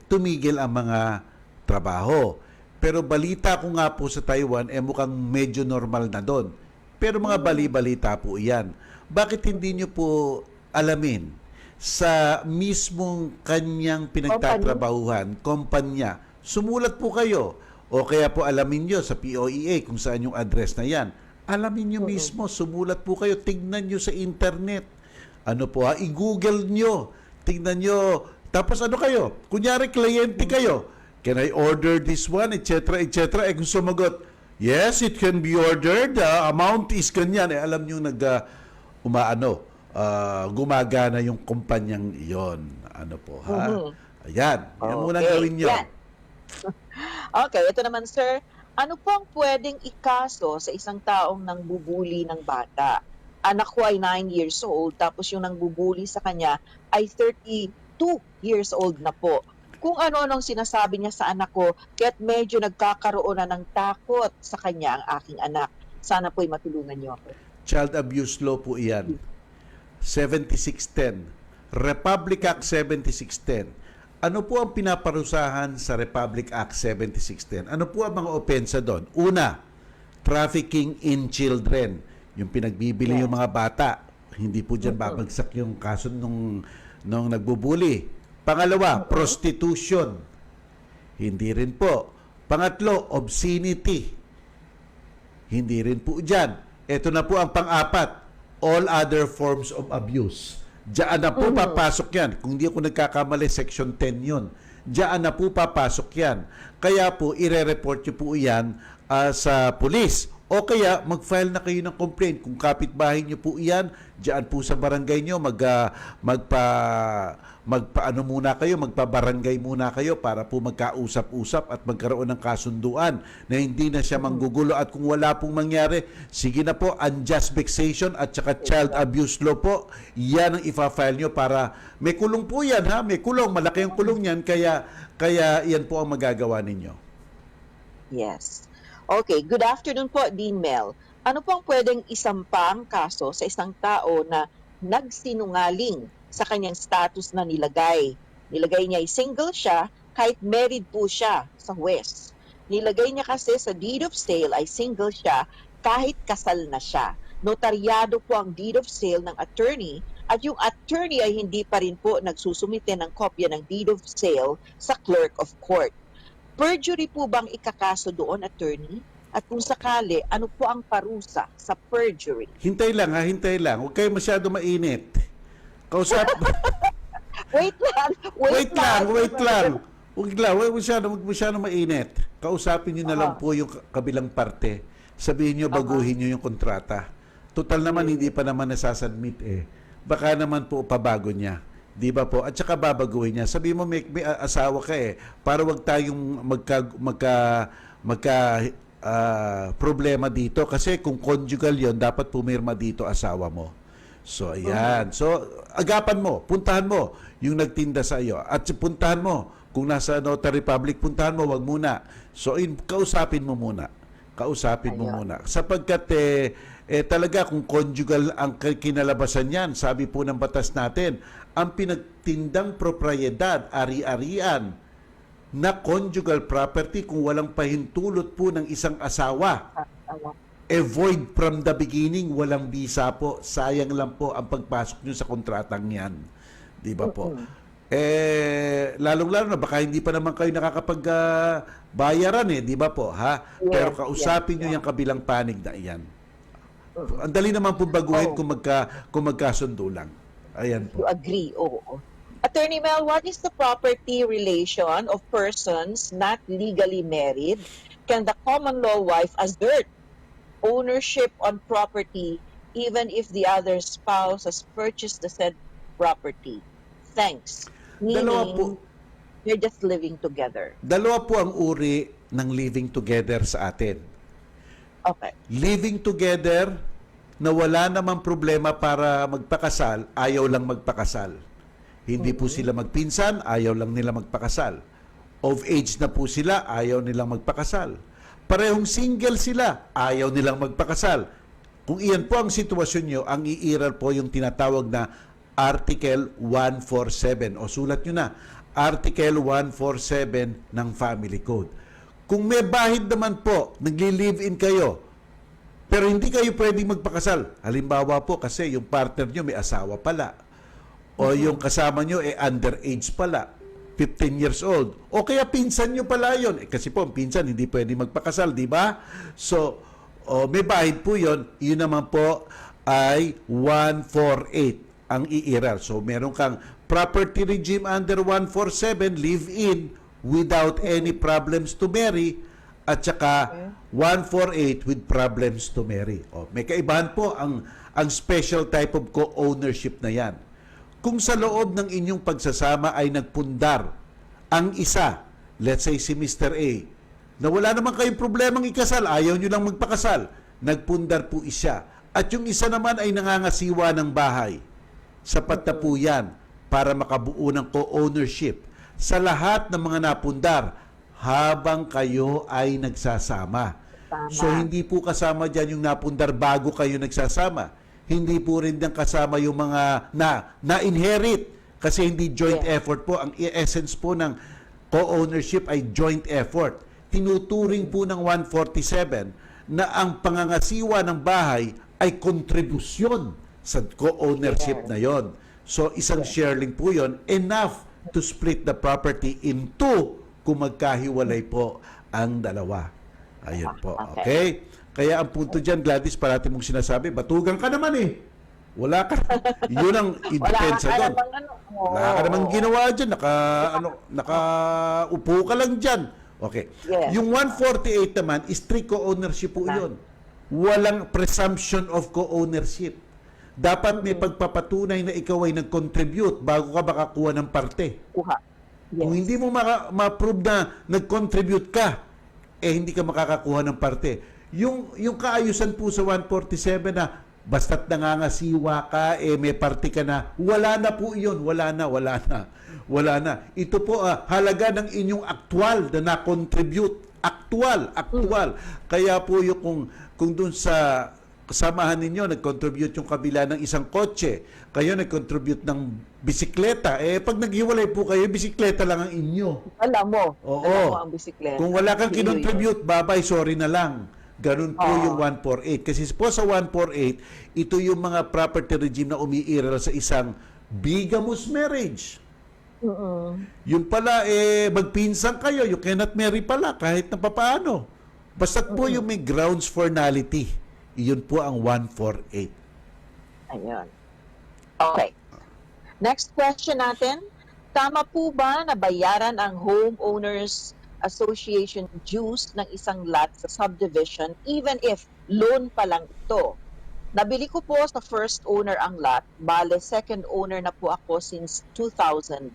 S1: tumigil ang mga trabaho. Pero balita ko nga po sa Taiwan, mukhang medyo normal na doon. Pero mga bali-balita po iyan. Bakit hindi nyo po alamin sa mismong kanyang pinagtatrabahuhan, kumpanya, sumulat po kayo. O kaya po alamin nyo sa POEA kung saan yung address na yan. Alamin nyo mismo, sumulat po kayo, tignan nyo sa internet. Ano po ha, i-google nyo, tignan nyo. Tapos ano kayo, kunyari kliyente kayo, can I order this one, etc., etc. Kung sumagot, yes, it can be ordered, amount is ganyan. Alam nyo gumagana yung kumpanyang iyon. Ano po ha? Ayan, yan muna gawin nyo.
S2: yan. Okay, ito naman sir. Ano po ang pwedeng ikaso sa isang taong nangbubuli ng bata? Anak ko ay 9 years old, tapos yung nangbubuli sa kanya ay 32 years old na po. Kung ano-anong sinasabi niya sa anak ko, kaya't medyo nagkakaroon na ng takot sa kanya ang aking anak. Sana po'y matulungan niyo ako.
S1: Child abuse law po iyan. 7610. Republic Act 7610. Ano po ang pinaparusahan sa Republic Act 7610? Ano po ang mga opensa doon? Una, trafficking in children. Yung pinagbibili yung mga bata. Hindi po dyan babagsak yung kaso nung nagbubuli. Pangalawa, prostitution. Hindi rin po. Pangatlo, obscenity. Hindi rin po dyan. Ito na po ang pang-apat, all other forms of abuse. Diyan na po papasok yan. Kung di ako nagkakamali, Section 10 yun. Diyan na po papasok yan. Kaya po, ire-report nyo po yan sa police. O kaya, mag-file na kayo ng complaint. Kung kapitbahay nyo po yan, diyan po sa barangay nyo, magpabarangay muna kayo para po magkausap-usap at magkaroon ng kasunduan na hindi na siya manggugulo. At kung wala pong mangyari, sige na po, unjust vexation at saka child abuse law po, yan ang ifa-file nyo para may kulong po yan ha, may kulong, malaki ang kulong yan, kaya yan po ang magagawa ninyo.
S2: Yes. Okay, good afternoon po, Dean Mel. Ano pong pwedeng isampang kaso sa isang tao na nagsinungaling sa kanyang status na nilagay? Nilagay niya ay single siya kahit married po siya sa West. Nilagay niya kasi sa deed of sale ay single siya kahit kasal na siya. Notaryado po ang deed of sale ng attorney at yung attorney ay hindi pa rin po nagsusumite ng kopya ng deed of sale sa clerk of court. Perjury po bang ikakaso doon, attorney? At kung sakali, ano po ang parusa sa perjury?
S1: Hintay lang ha, hintay lang. Huwag kayo masyado mainit. Kausap...
S2: Wait lang.
S1: Huwag masyado mainit. Kausapin nyo na lang po yung kabilang parte. Sabihin nyo, baguhin nyo yung kontrata. Total naman, hindi pa naman nasasubmit Baka naman po pabago niya. Di ba po? At saka babaguhin niya. Sabi mo, may asawa ka para wag tayong problema dito. Kasi kung conjugal yon dapat pumirma dito asawa mo. So, ayan. So, agapan mo. Puntahan mo yung nagtinda sa iyo. At puntahan mo. Kung nasa notary public, puntahan mo. Wag muna. So, kausapin mo muna. Sapagkat talaga kung conjugal ang kinalabasan yan, sabi po ng batas natin, ang pinagtindang propriedad, ari-arian na conjugal property kung walang pahintulot po ng isang asawa, void from the beginning, walang bisa po, sayang lang po ang pagpasok nyo sa kontratang yan. Di ba po? lalong-lalo na baka hindi pa naman kayo nakakapag-bayaran di ba po, ha?
S2: Yes,
S1: Pero kausapin
S2: yes,
S1: nyo yung kabilang panig na iyan. Ang dali naman po baguhin kung magkasundo lang. Ayan po.
S2: You agree, oo. Attorney Mel, what is the property relation of persons not legally married? Can the common law wife assert ownership on property even if the other spouse has purchased the said property? Thanks.
S1: Dalawa po.
S2: Meaning, you're just living together.
S1: Dalawa po ang uri ng living together sa atin.
S2: Okay.
S1: Living together na wala namang problema para magpakasal, ayaw lang magpakasal. Hindi po sila magpinsan, ayaw lang nila magpakasal. Of age na po sila, ayaw nilang magpakasal. Parehong single sila, ayaw nilang magpakasal. Kung iyan po ang sitwasyon nyo, ang iiral po yung tinatawag na Article 147 o sulat nyo na, Article 147 ng Family Code. Kung may bahid naman po, nagli-live-in kayo, pero hindi kayo pwedeng magpakasal. Halimbawa po kasi yung partner nyo may asawa pala. O yung kasama nyo underage pala. 15 years old. O kaya pinsan nyo pala yun. Kasi po, ang pinsan hindi pwedeng magpakasal, di ba? So, may bahid po yun. Yun naman po ay 148 ang iiral. So, meron kang property regime under 147, live-in without any problems to marry, at saka 148 with problems to marry. May kaibahan po ang special type of co-ownership na yan. Kung sa loob ng inyong pagsasama ay nagpundar ang isa, let's say si Mr. A, na wala naman kayong problemang ikasal, ayaw nyo lang magpakasal, nagpundar po isa. At yung isa naman ay nangangasiwa ng bahay. Sapat na po yan para makabuo ng co-ownership sa lahat ng mga napundar habang kayo ay nagsasama.
S2: Tama.
S1: So, hindi po kasama dyan yung napundar bago kayo nagsasama. Hindi po rin din kasama yung mga na-inherit kasi hindi joint effort po. Ang essence po ng co-ownership ay joint effort. Tinuturing po ng 147 na ang pangangasiwa ng bahay ay kontribusyon sa co-ownership na yon. So, isang sharing po yon, enough to split the property in two kung magkahiwalay po ang dalawa. Ayun po. Okay? Kaya ang punto dyan, Gladys, parati mong sinasabi, batugan ka naman eh. Wala ka. Yun ang idepensa doon. Wala ka namang ginawa dyan. Nakaupo ka lang dyan. Okay.
S2: Yes.
S1: Yung 148 naman, strict co-ownership po yun. Walang presumption of co-ownership. Dapat may pagpapatunay na ikaw ay nag-contribute bago ka makakuha ng parte.
S2: Kuha. Yes.
S1: Kung hindi mo ma-prove na nag-contribute ka, hindi ka makakakuha ng parte. Yung kaayusan po sa 147 na basta't nangangasiwa ka, may parte ka na, wala na po yun. Wala na. Ito po, halaga ng inyong aktual na na-contribute. Aktual. Kaya po yung kung dun sa kasamahan ninyo, nag-contribute yung kabila ng isang kotse, kayo nag-contribute ng bisikleta, pag naghiwalay po kayo, bisikleta lang ang inyo.
S2: Alam mo.
S1: Oo.
S2: Alam mo ang bisikleta.
S1: Kung wala kang kinontribute, bye-bye, sorry na lang. Ganun po yung 148. Kasi po sa 148, ito yung mga property regime na umiiral sa isang bigamous marriage. Yung pala, magpinsan kayo, you cannot marry pala kahit na papaano. Basta't po yung may grounds for nullity. Iyon po ang 148.
S2: Ayun. Okay. Next question natin. Tama po ba na bayaran ang homeowners association dues ng isang lot sa subdivision even if loan pa lang ito? Nabili ko po sa first owner ang lot, bale second owner na po ako since 2000.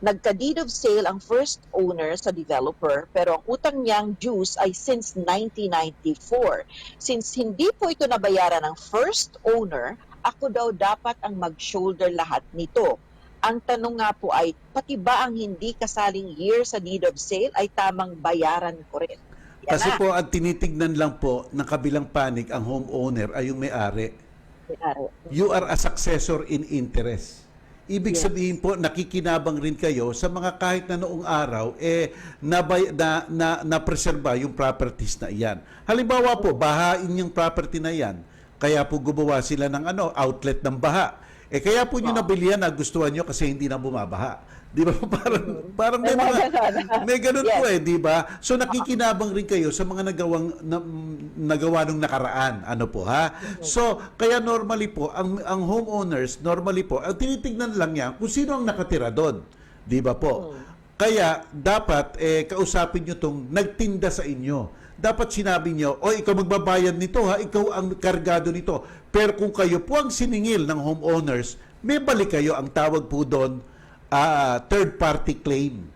S2: Nagka-deed of sale ang first owner sa developer pero ang utang niyang dues ay since 1994. Since hindi po ito nabayaran ng first owner, ako daw dapat ang mag-shoulder lahat nito. Ang tanong nga po ay, pati ba ang hindi kasaling year sa deed of sale ay tamang bayaran ko rin? Yan
S1: Kasi
S2: na.
S1: po, ang tinitignan lang po ng kabilang panig ang homeowner ay yung may-ari. You are a successor in interest. Ibig sabihin po, nakikinabang rin kayo sa mga kahit na noong araw, na-preserba yung properties na iyan. Halimbawa po, bahain yung property na yan. Kaya po gumawa sila ng outlet ng baha. Kaya po nyo nabilihan na gustuhan nyo kasi hindi na bumabaha. Di ba? Parang may ganun po di ba? So nakikinabang rin kayo sa mga nagawa nung nakaraan. Ano po ha? So kaya normally po, ang homeowners, normally po, ang tinitignan lang niya kung sino ang nakatira doon. Di ba po? Kaya dapat kausapin nyo tong nagtinda sa inyo. Dapat sinabi nyo, ikaw magbabayad nito ha, ikaw ang kargado nito. Pero kung kayo po ang siningil ng homeowners, may balik kayo, ang tawag po doon, third party claim.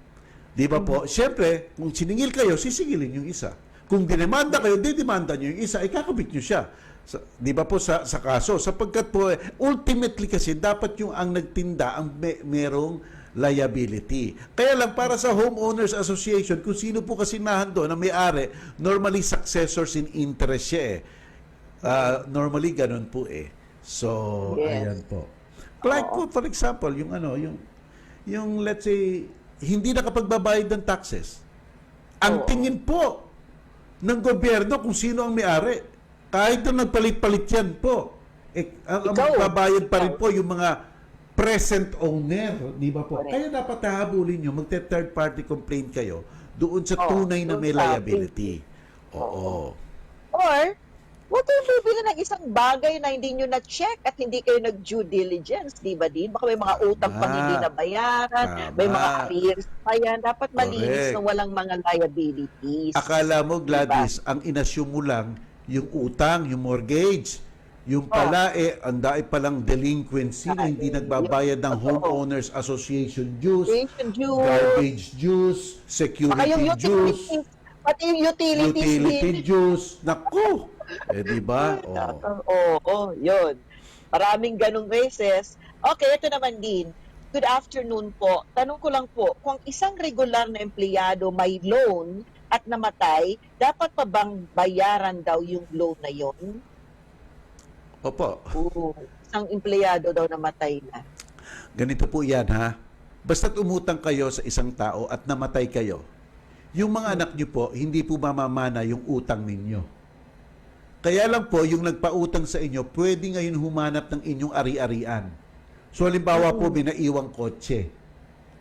S1: Di ba po? Siyempre, kung siningil kayo, sisingilin yung isa. Kung dinemanda kayo, didemanda nyo yung isa, ikakabit nyo siya. Di ba po sa kaso? Sapagkat po, ultimately kasi, dapat yung ang nagtinda, ang merong liability. Kaya lang para sa Homeowners Association, kung sino po kasi nahan doon na may-ari, normally successors in interest siya normally ganun po So, ayan po. Like po, for example, yung let's say, hindi nakapagbabayad ng taxes. Ang tingin po ng gobyerno kung sino ang may-ari. Kahit na nagpalit-palit yan po. Ang magbabayad pa rin po yung mga present owner, di ba po? Kaya dapat hahabulin nyo, magte-third party complaint kayo doon sa tunay na may liability. Oo.
S2: Or, huwag kayong bibili ng isang bagay na hindi nyo na-check at hindi kayo nag-due diligence, di ba din? Baka may mga utang pang hindi nabayaran, may mga arrears pa yan. Dapat malinis na walang mga liabilities.
S1: Akala mo, Gladys, ang inassume mo lang yung utang, yung mortgage. Yung pala, ang dai palang delinquency na hindi nagbabayad ng Homeowners Association dues, garbage dues, security dues,
S2: pati yung
S1: utility dues. Naku! Di ba?
S2: Yun. Maraming ganong cases. Okay, ito naman din. Good afternoon po. Tanong ko lang po, kung isang regular na empleyado may loan at namatay, dapat pa bang bayaran daw yung loan na yun?
S1: Opo.
S2: Isang empleyado daw namatay na.
S1: Ganito po yan ha. Basta't umutang kayo sa isang tao at namatay kayo, yung mga anak nyo po, hindi po mamamana yung utang ninyo. Kaya lang po, yung nagpautang sa inyo, pwede ngayon humanap ng inyong ari-arian. So, halimbawa po, may naiwang kotse.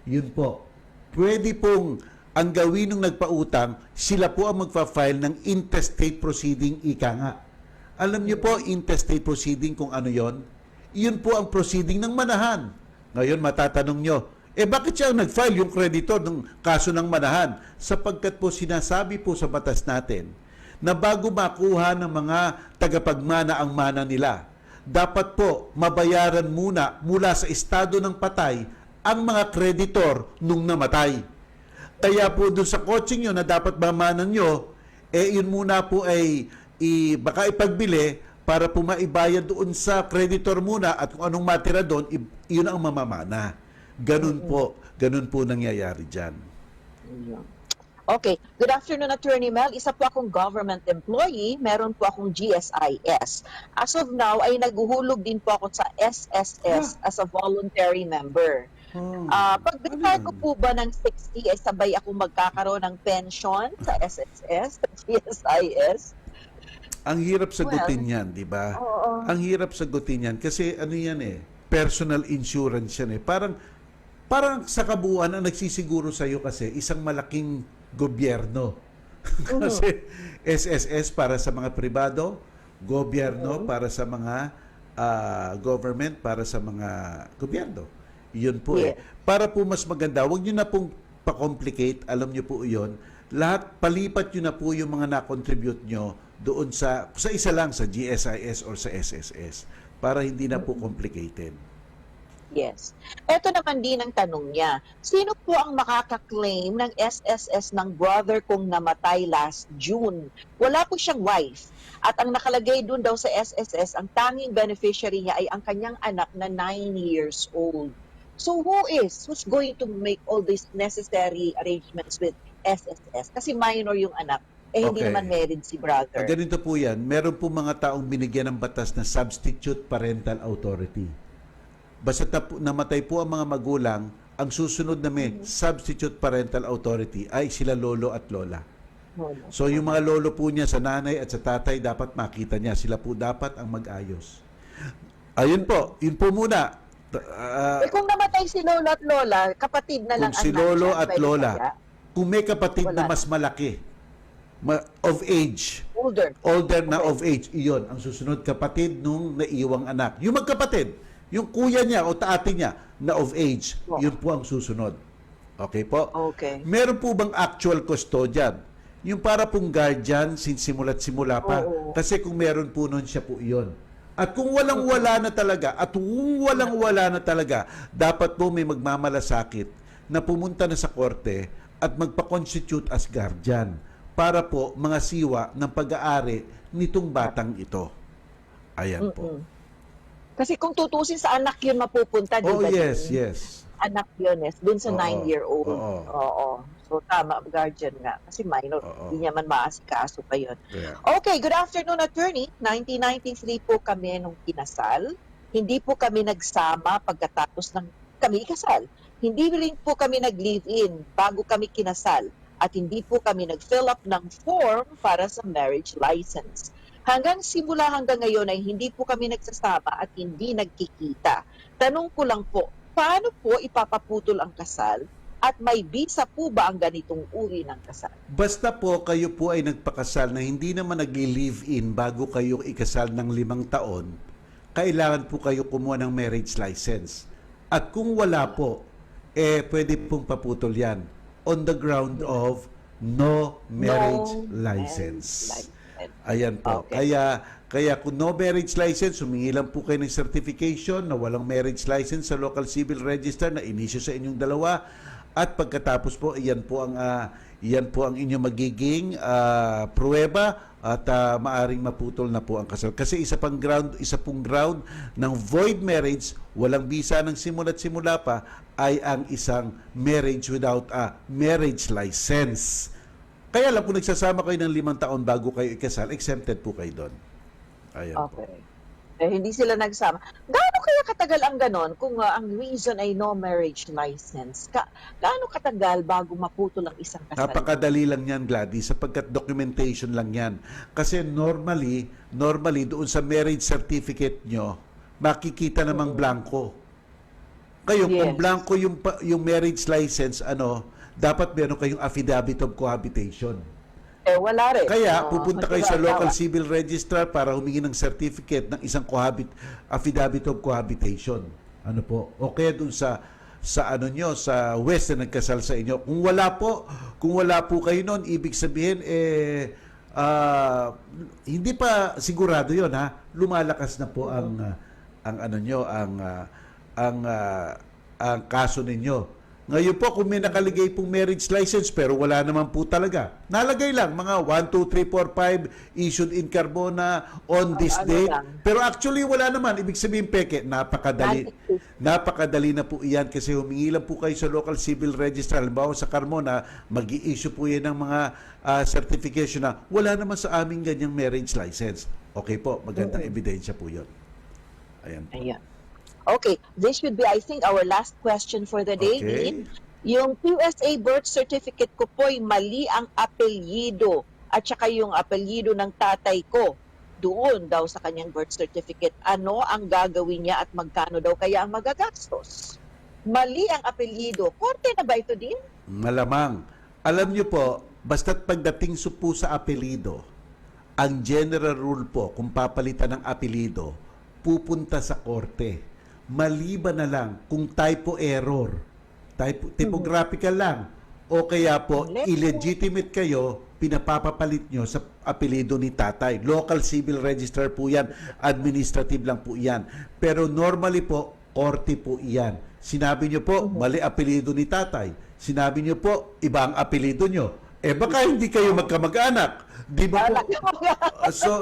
S1: Yun po. Pwede pong ang gawin ng nagpautang, sila po ang magpa-file ng intestate proceeding, ika nga. Alam niyo po, intestate proceeding kung ano yon? Iyon po ang proceeding ng manahan. Ngayon, matatanong nyo, bakit siya nag-file yung creditor ng kaso ng manahan? Sapagkat po sinasabi po sa batas natin na bago makuha ng mga tagapagmana ang mana nila, dapat po mabayaran muna mula sa estado ng patay ang mga creditor nung namatay. Kaya po doon sa coaching nyo na dapat mamanan nyo, yun muna po ay baka ipagbili para po maibayad doon sa creditor muna at kung anong matira doon, yun ang mamamana. Ganun po nangyayari dyan.
S2: Okay. Good afternoon, Attorney Mel. Isa po akong government employee. Meron po akong GSIS. As of now, ay naguhulog din po ako sa SSS as a voluntary member. Pag retire ko po ba ng 60, ay sabay ako magkakaroon ng pension sa SSS, sa GSIS?
S1: Ang hirap sagutin yan, di ba? Ang hirap sagutin yan kasi ano yan personal insurance yan Parang sa kabuuan ang nagsisiguro sa iyo kasi isang malaking gobyerno. Kasi SSS para sa mga pribado, gobyerno para sa mga government para sa mga gobyerno. Iyon po Para po mas maganda, huwag niyo na pong pa-complicate, alam niyo po iyon. Lahat, palipat niyo na po yung mga na-contribute niyo doon sa isa lang, sa GSIS or sa SSS para hindi na po complicated.
S2: Yes. Ito naman din ang tanong niya. Sino po ang makaka-claim ng SSS ng brother kong namatay last June? Wala po siyang wife. At ang nakalagay dun daw sa SSS, ang tanging beneficiary niya ay ang kanyang anak na 9 years old. So who's going to make all these necessary arrangements with SSS? Kasi minor yung anak. Hindi naman married si brother.
S1: Ganito po yan. Meron po mga taong binigyan ng batas na substitute parental authority. Basta namatay po ang mga magulang, ang susunod na may substitute parental authority ay sila lolo at lola. So yung mga lolo po niya sa nanay at sa tatay, dapat makita niya. Sila po dapat ang mag-ayos. Ayun po, yun po muna.
S2: Kung namatay si lolo at lola, kapatid na lang
S1: Kung si
S2: ang
S1: lolo
S2: nandyan,
S1: at
S2: pwede
S1: lola,
S2: kaya?
S1: kung may kapatid na
S2: Wala.
S1: mas malaki, of age,
S2: Older.
S1: na
S2: Okay.
S1: of age, iyon ang susunod kapatid nung naiwang anak. Yung magkapatid, yung kuya niya o taati niya na of age,
S2: Oh.
S1: yun po ang susunod. Okay po?
S2: Okay.
S1: Meron po bang actual custodian? Yung para pong guardian simula't simula pa.
S2: Oo.
S1: Kasi kung meron po nun, siya po iyon. At kung walang-wala na talaga, dapat po may magmamalasakit na pumunta na sa korte at magpa-constitute as guardian para po mga siwa ng pag-aari nitong batang ito. Ayan po.
S2: Kasi kung tutusin sa anak yun mapupunta, di
S1: Oh,
S2: ba?
S1: yes,
S2: Din?
S1: yes.
S2: Anak yun, dun sa
S1: Oo.
S2: 9-year-old.
S1: Oo.
S2: Oo. So, tama, guardian nga. Kasi minor,
S1: Oo.
S2: hindi naman maasikaso pa yun.
S1: Kaya,
S2: Okay, good afternoon, attorney. 1993 po kami nung kinasal. Hindi po kami nagsama pagkatapos ng kami ikasal. Hindi rin po kami nag-live-in bago kami kinasal. At hindi po kami nag-fill up ng form para sa marriage license. Hanggang ngayon ay hindi po kami nagsasama at hindi nagkikita. Tanong ko lang po, paano po ipapaputol ang kasal? At may visa po ba ang ganitong uri ng kasal?
S1: basta po kayo po ay nagpakasal na hindi naman nag-live-in bago kayo ikasal ng 5 taon, kailangan po kayo kumuha ng marriage license. At kung wala po, pwede pong paputol yan on the ground of no marriage license. Ayan po.
S2: Okay.
S1: Kaya kung no marriage license, humingi lang po kayo ng certification na walang marriage license sa local civil register na inisyo sa inyong dalawa. At pagkatapos po, iyan po ang inyong magiging pruweba at maaring maputol na po ang kasal. Kasi isa pong ground ng void marriage, walang visa ng simula't simula pa, ay ang isang marriage without a marriage license. Kaya lang kung nagsasama kayo ng 5 taon bago kayo ikasal, exempted po kayo doon. Ayan po.
S2: Okay. Hindi sila nagsama. Gaano kaya katagal ang ganon kung ang reason ay no marriage license? Gaano katagal bago maputol ang isang kasal?
S1: Napakadali lang yan, Gladys, sapagkat documentation lang yan. Kasi normally doon sa marriage certificate nyo, makikita namang blanco. Kayo, kung
S2: Yes.
S1: blanco yung marriage license, dapat meron kayong affidavit of cohabitation.
S2: Wala rin.
S1: Kaya pupunta kayo sa local
S2: asawa.
S1: civil registrar para humingi ng certificate ng isang affidavit of cohabitation. Ano po? O kaya dun sa west na nagkasal sa inyo. Kung wala po kayo noon, ibig sabihin hindi pa sigurado 'yon, ha. Lumalakas na po ang kaso ninyo. Ngayon po, kung may nakaligay pong marriage license pero wala naman po talaga, nalagay lang mga 1, 2, 3, 4, 5 issued in Carbona on this date.
S2: lang.
S1: Pero actually wala naman. Ibig sabihin peke, napakadali na po iyan kasi humingi lang po kayo sa local civil registrar. Halimbawa sa Carmona, mag-i-issue po yan ng mga certification na wala naman sa aming ganyang marriage license. Okay po, magandang ebidensya po yun. Ayan po.
S2: Ayan. Okay, this should be, I think, our last question for the day.
S1: Okay.
S2: Dean. Yung USA birth certificate ko po'y mali ang apelyido at saka yung apelyido ng tatay ko doon daw sa kanyang birth certificate. Ano ang gagawin niya at magkano daw kaya ang magagastos? Mali ang apelyido. Korte na ba ito, Din?
S1: Malamang. Alam niyo po, basta't pagdating po sa apelido, ang general rule po, kung papalitan ng apelido, pupunta sa korte. Maliban na lang kung typo error, typographical lang, o kaya po illegitimate kayo, pinapapalit nyo sa apelido ni tatay. Local civil register po yan, administrative lang po yan. Pero normally po, korte po yan. Sinabi nyo po, mali apelido ni tatay. Sinabi nyo po, iba ang apelido nyo. Baka hindi kayo magkamag-anak. Di ba po?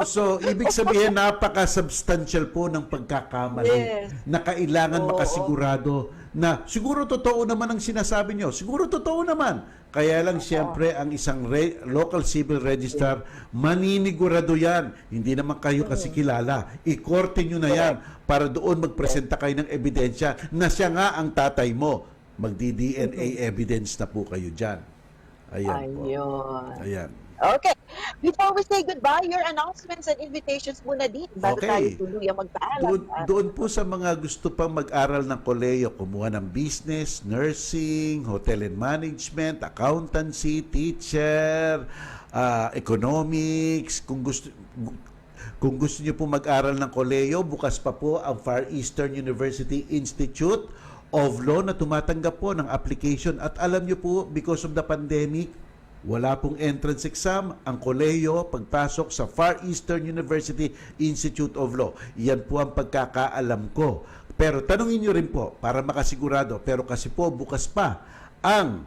S1: So ibig sabihin, napaka-substantial po ng pagkakamali.
S2: Yes.
S1: Na kailangan
S2: Oo.
S1: makasigurado na siguro totoo naman ang sinasabi nyo. Siguro totoo naman. Kaya lang siyempre ang isang local civil registrar, maninigurado yan. Hindi naman kayo kasi kilala. I-korte nyo na yan para doon magpresenta kayo ng ebidensya na siya nga ang tatay mo. Magdi-DNA evidence na po kayo dyan. Ayan po.
S2: Ayun.
S1: Ayan.
S2: Okay. Before we say goodbye, your announcements and invitations muna din bago tayo
S1: Okay.
S2: tuluyang magpaalam.
S1: Doon po sa mga gusto pang mag-aral ng koleyo, kumuha ng business, nursing, hotel and management, accountancy, teacher, economics. Kung gusto niyo po mag-aral ng koleyo, bukas pa po ang Far Eastern University Institute of Law na tumatanggap po ng application. At alam niyo po, because of the pandemic, wala pong entrance exam ang koleyo pagpasok sa Far Eastern University Institute of Law. Yan po ang pagkakaalam ko. Pero tanungin nyo rin po para makasigurado. Pero kasi po bukas pa ang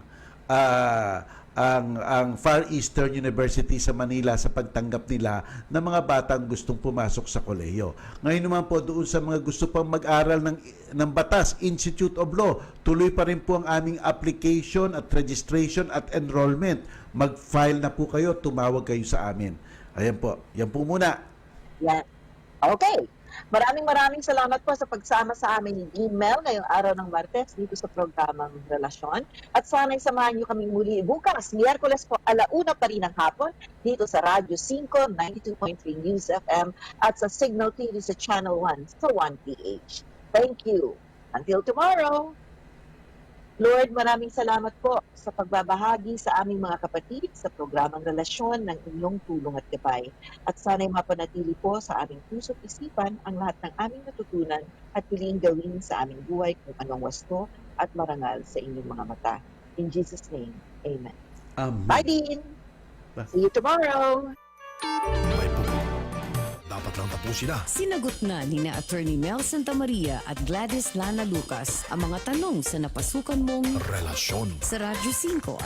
S1: Far Eastern University sa Manila sa pagtanggap nila ng mga batang gustong pumasok sa koleyo. Ngayon naman po doon sa mga gusto pang mag-aral ng Batas, Institute of Law, tuloy pa rin po ang aming application at registration at enrollment. Mag-file na po kayo, tumawag kayo sa amin. Ayan po, yan po muna.
S2: Yan. Okay. Maraming salamat po sa pagsama sa aming email ngayong araw ng Martes dito sa programang Relasyon. At sana'y samahan niyo kami muli bukas, Miyerkules po, 1:00 pa rin ng hapon, dito sa Radyo 5, 92.3 News FM at sa Signal TV sa Channel 1 sa 1PH. Thank you. Until tomorrow. Lord, maraming salamat po sa pagbabahagi sa aming mga kapatid sa programang Relasyon ng inyong tulong at gabay. At sana'y mapanatili po sa aming puso't isipan ang lahat ng aming natutunan at piliing gawin sa aming buhay kung anong wasto at marangal sa inyong mga mata. In Jesus' name, Amen. Bye, Dean! See you tomorrow!
S4: May puno. Dapat lang tapusin na.
S3: Sinagot na ni na Attorney Mel Santamaria at Gladys Lana Lucas ang mga tanong sa napasukan mong
S4: Relasyon.
S3: sa Radyo 5 at